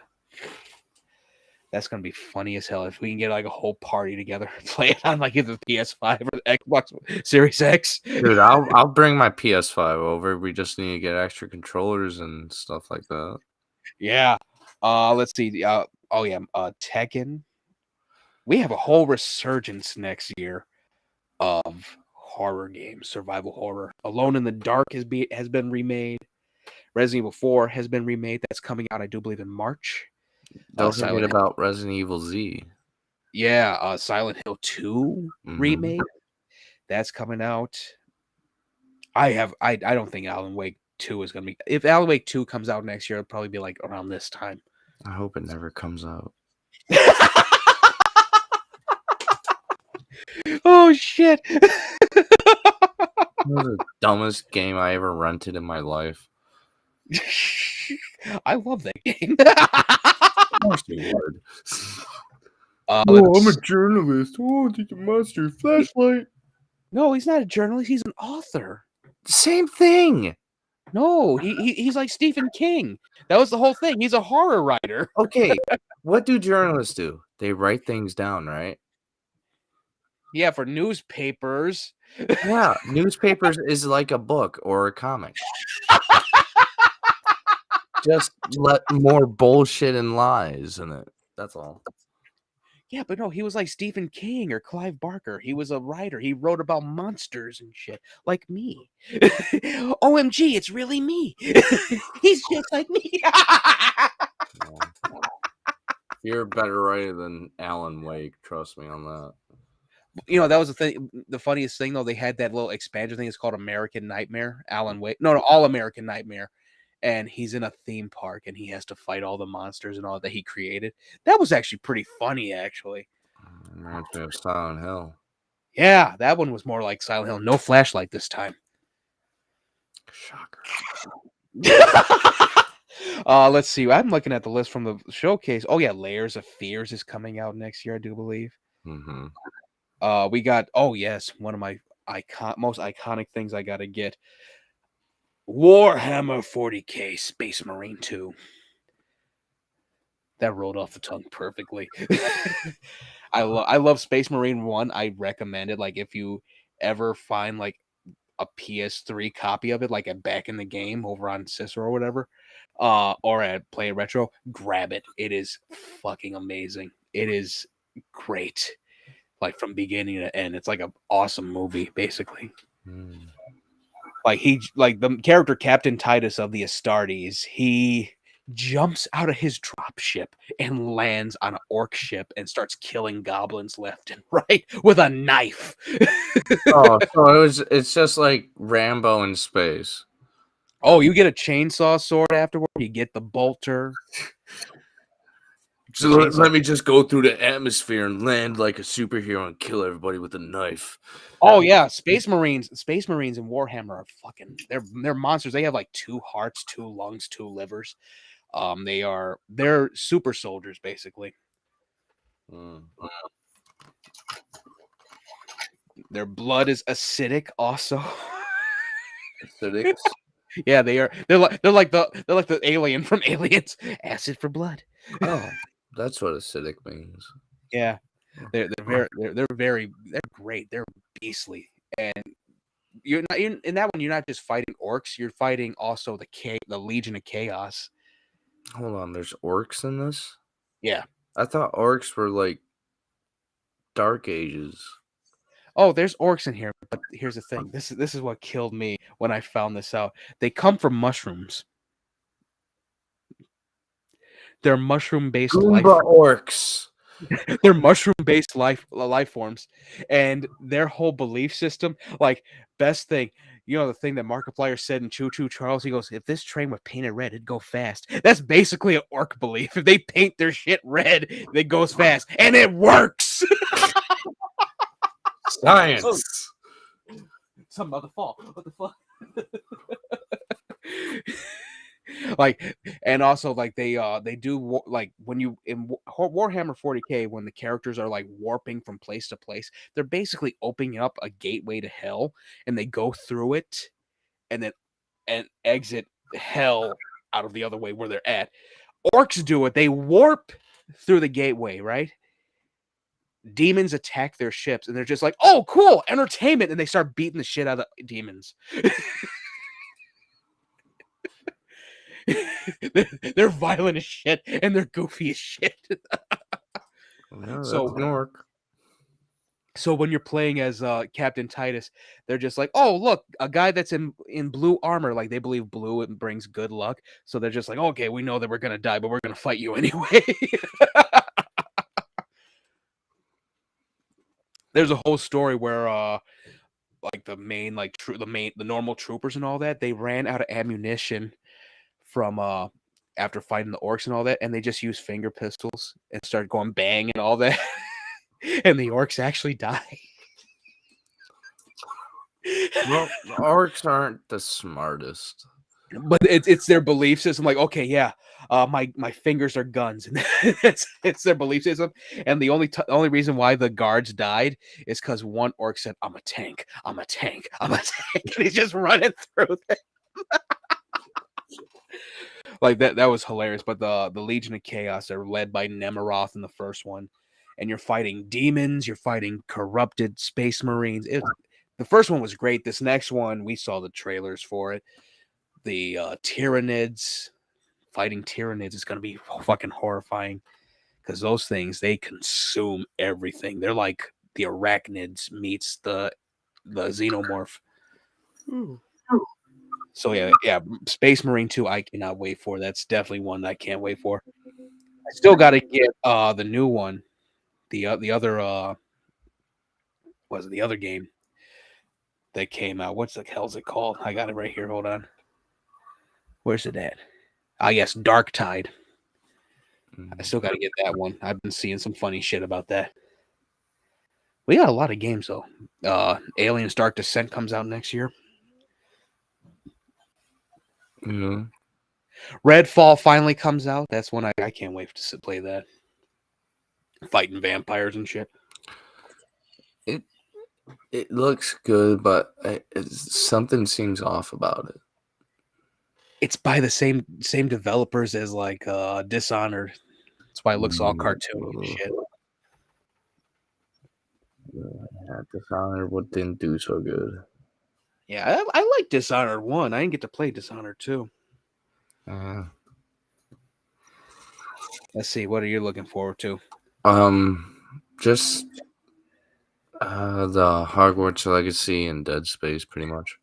That's gonna be funny as hell if we can get like a whole party together and play it on like either the PS5 or the Xbox Series X. Dude, I'll bring my PS5 over. We just need to get extra controllers and stuff like that. Yeah. Let's see. Tekken. We have a whole resurgence next year of horror games, survival horror. Alone in the Dark has been remade. Resident Evil 4 has been remade. That's coming out, I do believe, in March. Don't forget about Resident Evil Z. Yeah, Silent Hill 2 remake. That's coming out. I don't think Alan Wake 2 is going to be... If Alan Wake 2 comes out next year, it'll probably be like around this time. I hope it never comes out. Oh, shit. That was the dumbest game I ever rented in my life. I love that game. I'm a journalist. Oh, did you monster flashlight? No, he's not a journalist. He's an author. Same thing. No, he's like Stephen King. That was the whole thing. He's a horror writer. Okay, what do journalists do? They write things down, right? Yeah, for newspapers. Yeah, newspapers is like a book or a comic. Just let more bullshit and lies in it. That's all. Yeah, but no, he was like Stephen King or Clive Barker. He was a writer. He wrote about monsters and shit, like me. OMG, it's really me. He's just like me. You're a better writer than Alan Wake. Trust me on that. You know, that was the thing. The funniest thing, though, they had that little expansion thing. It's called American Nightmare. Alan Wake. No, All American Nightmare. And he's in a theme park, and he has to fight all the monsters and all that he created. That was actually pretty funny, actually. Reminds me of Silent Hill. Yeah, that one was more like Silent Hill. No flashlight this time. Shocker. Let's see. I'm looking at the list from the showcase. Oh yeah, Layers of Fears is coming out next year, I do believe. Mm-hmm. We got one of my most iconic things I gotta get. Warhammer 40K Space Marine 2. That rolled off the tongue perfectly. I love Space Marine 1. I recommend it. Like if you ever find like a PS3 copy of it, like at back in the game over on Cicero or whatever, or at Play Retro, grab it. It is fucking amazing. It is great. Like from beginning to end. It's like an awesome movie, basically. Mm. Like the character Captain Titus of the Astartes, he jumps out of his dropship and lands on an orc ship and starts killing goblins left and right with a knife. Oh, so it's just like Rambo in space. Oh, you get a chainsaw sword afterward. You get the bolter. So let me just go through the atmosphere and land like a superhero and kill everybody with a knife. Oh yeah, Space Marines and Warhammer are fucking they're monsters. They have like 2 hearts, 2 lungs, 2 livers. They're super soldiers basically. Mm. Their blood is acidic also. Acidics? Yeah, they are. They're like the alien from Aliens. Acid for blood. Oh, that's what acidic means. Yeah, they're great. They're beastly, and you're not in that one. You're not just fighting orcs. You're fighting also the Legion of Chaos. Hold on, there's orcs in this? Yeah. I thought orcs were like Dark Ages. Oh, there's orcs in here, but here's the thing. This is what killed me when I found this out. They come from mushrooms. They're mushroom-based life. Goomba orcs. They're mushroom-based life forms, and their whole belief system. Like best thing, the thing that Markiplier said in Choo Choo Charles. He goes, "If this train were painted red, it'd go fast." That's basically an orc belief. If they paint their shit red, it goes fast, and it works. Science. Something about the fall. What the fuck? Like, and also like they do like when you in Warhammer 40K, when the characters are like warping from place to place, they're basically opening up a gateway to hell, and they go through it and then exit hell out of the other way where they're at. Orcs do it. They warp through the gateway, right? Demons attack their ships, and they're just like, "Oh, cool, entertainment!" And they start beating the shit out of the demons. They're violent as shit, and they're goofy as shit. Yeah, So- that's an orc. So when you're playing as Captain Titus, they're just like, "Oh, look, a guy that's in blue armor." Like they believe blue it brings good luck, so they're just like, "Okay, we know that we're gonna die, but we're gonna fight you anyway." There's a whole story where like the main like the normal troopers and all that, they ran out of ammunition from after fighting the orcs and all that, and they just used finger pistols and started going bang and all that. And the orcs actually die. Well, the orcs aren't the smartest. But it's their belief system. Like, okay, yeah, my fingers are guns, and it's their belief system. And the only reason why the guards died is because one orc said, "I'm a tank, I'm a tank, I'm a tank," and he's just running through them. Like that was hilarious. But the Legion of Chaos are led by Nemeroth in the first one, and you're fighting demons. You're fighting corrupted space marines. The first one was great. This next one, we saw the trailers for it. The Tyranids, fighting Tyranids is going to be fucking horrifying, because those things, they consume everything. They're like the arachnids meets the xenomorph. So yeah, Space Marine 2, I cannot wait for. That's definitely one that I can't wait for. I still got to get the new one, the other was it the other game that came out? What's the hell's it called? I got it right here. Hold on. Where's it at? Yes, Dark Tide. I still got to get that one. I've been seeing some funny shit about that. We got a lot of games though. Aliens Dark Descent comes out next year. Yeah. Redfall finally comes out. That's one I can't wait to play that. Fighting vampires and shit. It looks good, but something seems off about it. It's by the same developers as like Dishonored. That's why it looks all cartoony and shit. Yeah, Dishonored didn't do so good. Yeah, I like Dishonored 1. I didn't get to play Dishonored 2. Let's see, what are you looking forward to? Just the Hogwarts Legacy and Dead Space, pretty much.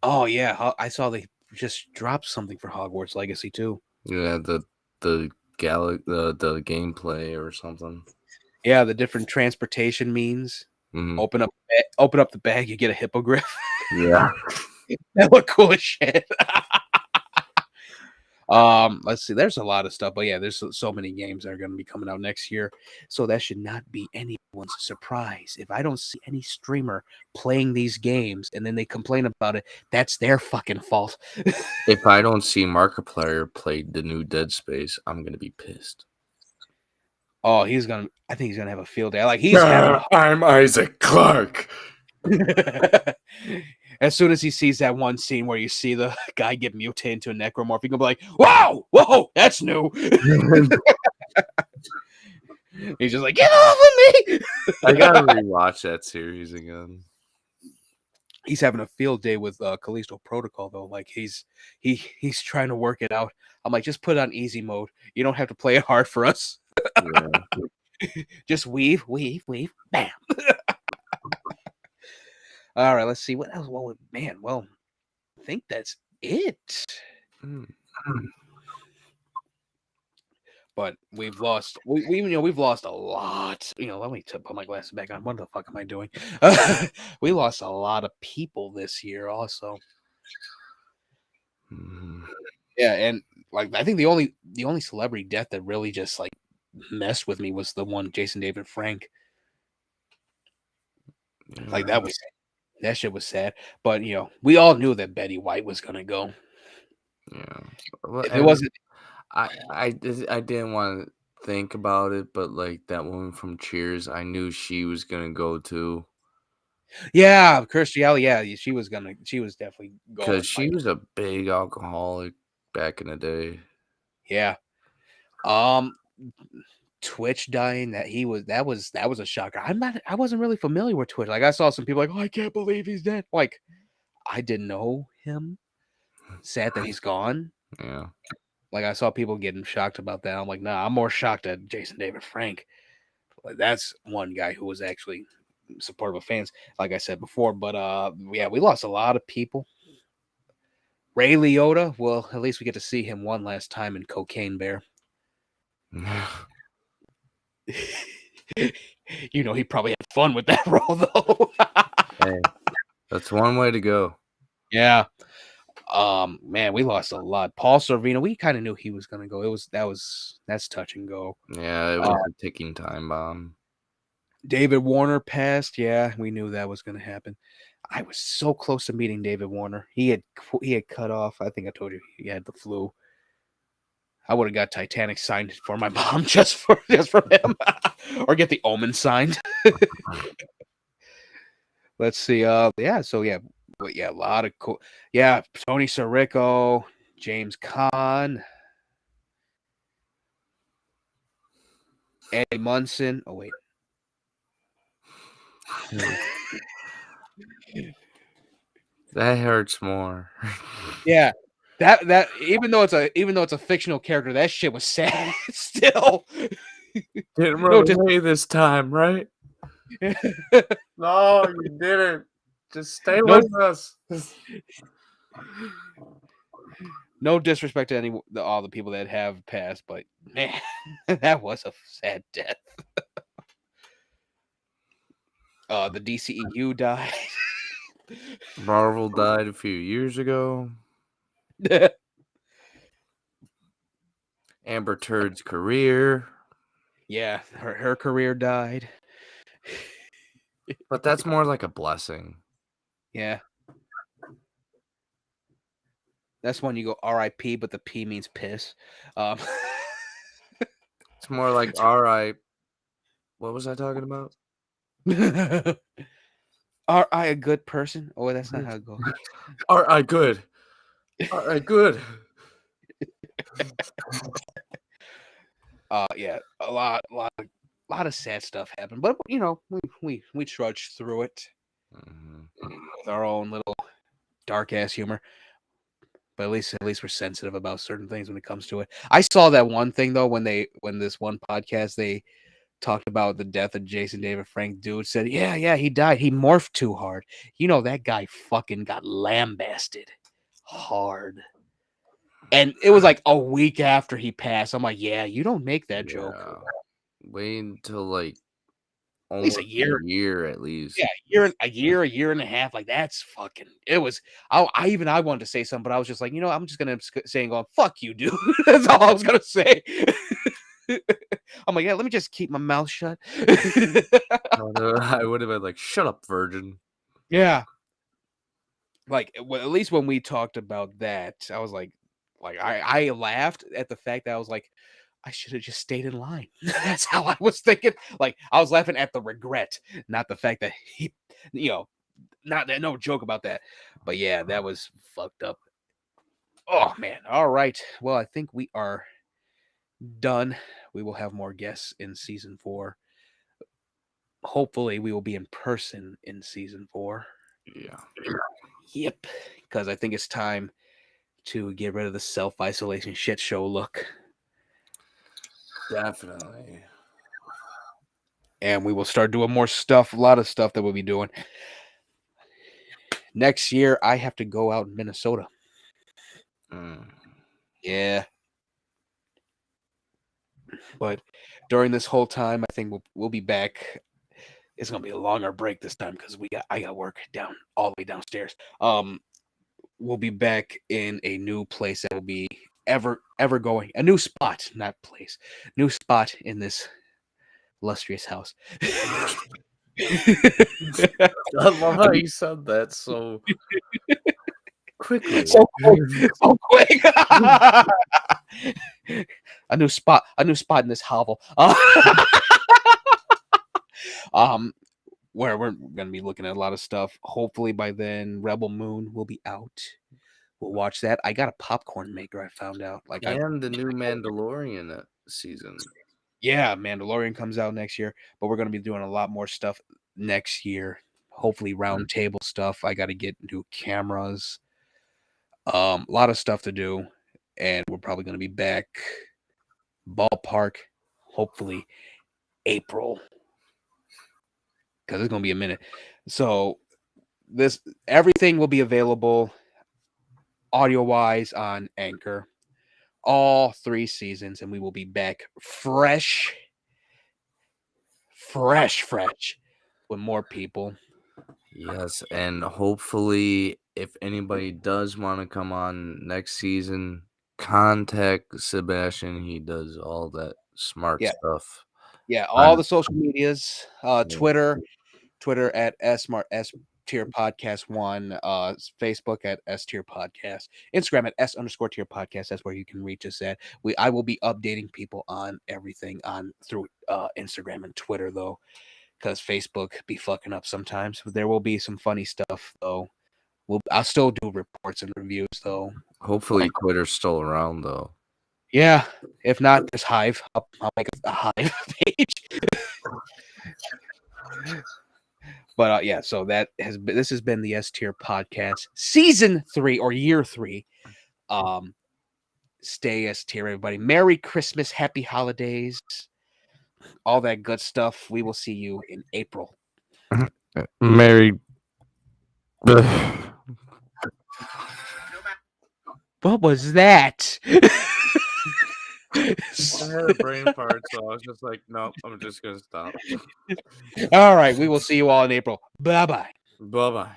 Oh yeah, I saw they just dropped something for Hogwarts Legacy too. Yeah, the gameplay or something. Yeah, the different transportation means. Mm-hmm. Open up the bag, you get a hippogriff. Yeah. That look cool as shit. Let's see. There's a lot of stuff, but yeah, there's so many games that are going to be coming out next year, so that should not be anyone's surprise. If I don't see any streamer playing these games and then they complain about it, that's their fucking fault. If I don't see Markiplier play the new Dead Space, I'm gonna be pissed. Oh, I think he's gonna have a field day. Like he's having. I'm Isaac Clarke. As soon as he sees that one scene where you see the guy get mutated into a necromorph, he's gonna be like, "Wow, whoa, that's new." He's just like, "Get off of me!" I gotta rewatch that series again. He's having a field day with Callisto Protocol though. Like he's trying to work it out. I'm like, just put it on easy mode. You don't have to play it hard for us. Yeah. Just weave, bam. All right, let's see what else. Well, I think that's it. But we've lost. We've lost a lot. Let me put my glasses back on. What the fuck am I doing? We lost a lot of people this year, also. Yeah, and like I think the only celebrity death that really just like messed with me was the one Jason David Frank. Yeah. Like that shit was sad. But we all knew that Betty White was gonna go. Yeah. Well, If it wasn't, I didn't want to think about it, but like that woman from Cheers, I knew she was gonna go too. Yeah, Kirstie Alley. Yeah, she was definitely going Because she was a big alcoholic back in the day. Yeah. Twitch dying, that was a shocker. I wasn't really familiar with Twitch. Like I saw some people like, "Oh, I can't believe he's dead." Like I didn't know him. Sad that he's gone. Yeah. Like I saw people getting shocked about that. I'm like, nah, I'm more shocked at Jason David Frank. Like that's one guy who was actually supportive of fans, like I said before. But yeah, we lost a lot of people. Ray Liotta, well, at least we get to see him one last time in Cocaine Bear. He probably had fun with that role though. Hey, that's one way to go. Yeah. Man, we lost a lot. Paul Sorvino, we kind of knew he was gonna go. That's touch and go. Yeah, it was a ticking time bomb. David Warner passed. Yeah, we knew that was gonna happen. I was so close to meeting David Warner. He had cut off. I think I told you he had the flu. I would have got Titanic signed for my mom just for him, or get the Omen signed. Let's see. Yeah. So yeah, but yeah, a lot of cool. Yeah, Tony Sirico, James Caan, Eddie Munson. Oh wait. That hurts more. Yeah. That even though it's a fictional character, that shit was sad still. Didn't run away this time, right? No, you didn't. Just stay with us. No disrespect to all the people that have passed, but man, that was a sad death. The DCEU died. Marvel died a few years ago. Amber Turd's career. Yeah, her career died. But that's more like a blessing. Yeah. That's when you go R.I.P., but the P means piss. Um, It's more like, all right. What was I talking about? Are I a good person? Oh, that's not how it goes. All right, good. All right, good. Yeah, a lot of sad stuff happened, but we trudged through it Mhm. with our own little dark ass humor. But at least we're sensitive about certain things when it comes to it. I saw that one thing though when this one podcast they talked about the death of Jason David Frank. Dude said, yeah, he died. He morphed too hard. That guy fucking got lambasted hard. And it was like a week after he passed. I'm like, yeah, you don't make that joke. Yeah. Wait until like At least almost a year. at least. Yeah, a year and a half. Like that's fucking. It was. I wanted to say something, but I was just like, I'm just gonna say and go, fuck you, dude. That's all I was gonna say. I'm like, yeah, let me just keep my mouth shut. I would have been like, shut up, virgin. Yeah. Like, well, at least when we talked about that, I was like I laughed at the fact that I was like, I should have just stayed in line. That's how I was thinking. Like, I was laughing at the regret, not the fact that he, not that no joke about that. But yeah, that was fucked up. Oh man. All right. Well, I think we are done. We will have more guests in season 4. Hopefully, we will be in person in season 4. Yeah. Yep. Because I think it's time to get rid of the self-isolation shit show look. Definitely. And we will start doing more stuff, a lot of stuff that we'll be doing. Next year, I have to go out in Minnesota. Yeah. But during this whole time, I think we'll be back. It's gonna be a longer break this time because I got work down all the way downstairs. We'll be back in a new place that will be ever going, a new spot, not place, new spot in this illustrious house. I love how you said that so quickly. So quick. a new spot in this hovel. Where we're gonna be looking at a lot of stuff. Hopefully by then, Rebel Moon will be out. We'll watch that. I got a popcorn maker. I found out. And the new Mandalorian season. Yeah, Mandalorian comes out next year, but we're gonna be doing a lot more stuff next year. Hopefully, round table stuff. I got to get new cameras. A lot of stuff to do, and we're probably gonna be back ballpark. Hopefully, April, because it's gonna be a minute. So everything will be available audio wise on Anchor, all 3 seasons, and we will be back fresh with more people. Yes, and hopefully if anybody does want to come on next season, contact Sebastian. He does all that smart stuff. Yeah, all the social medias, Twitter at S-TierPodcast 1, Facebook at S-TierPodcast, Instagram at S_TierPodcast. That's where you can reach us at. I will be updating people on everything through Instagram and Twitter though, because Facebook be fucking up sometimes. There will be some funny stuff though. I'll still do reports and reviews though. Hopefully Twitter's still around though. Yeah, if not, there's Hive. I'll make a Hive page. But yeah, so this has been the S-Tier Podcast, season 3 or year 3. Stay S-Tier, everybody. Merry Christmas, happy holidays, all that good stuff. We will see you in April. Merry. What was that? I had a brain fart, so I was just like, nope, I'm just gonna stop. All right, we will see you all in April. Bye-bye. Bye-bye.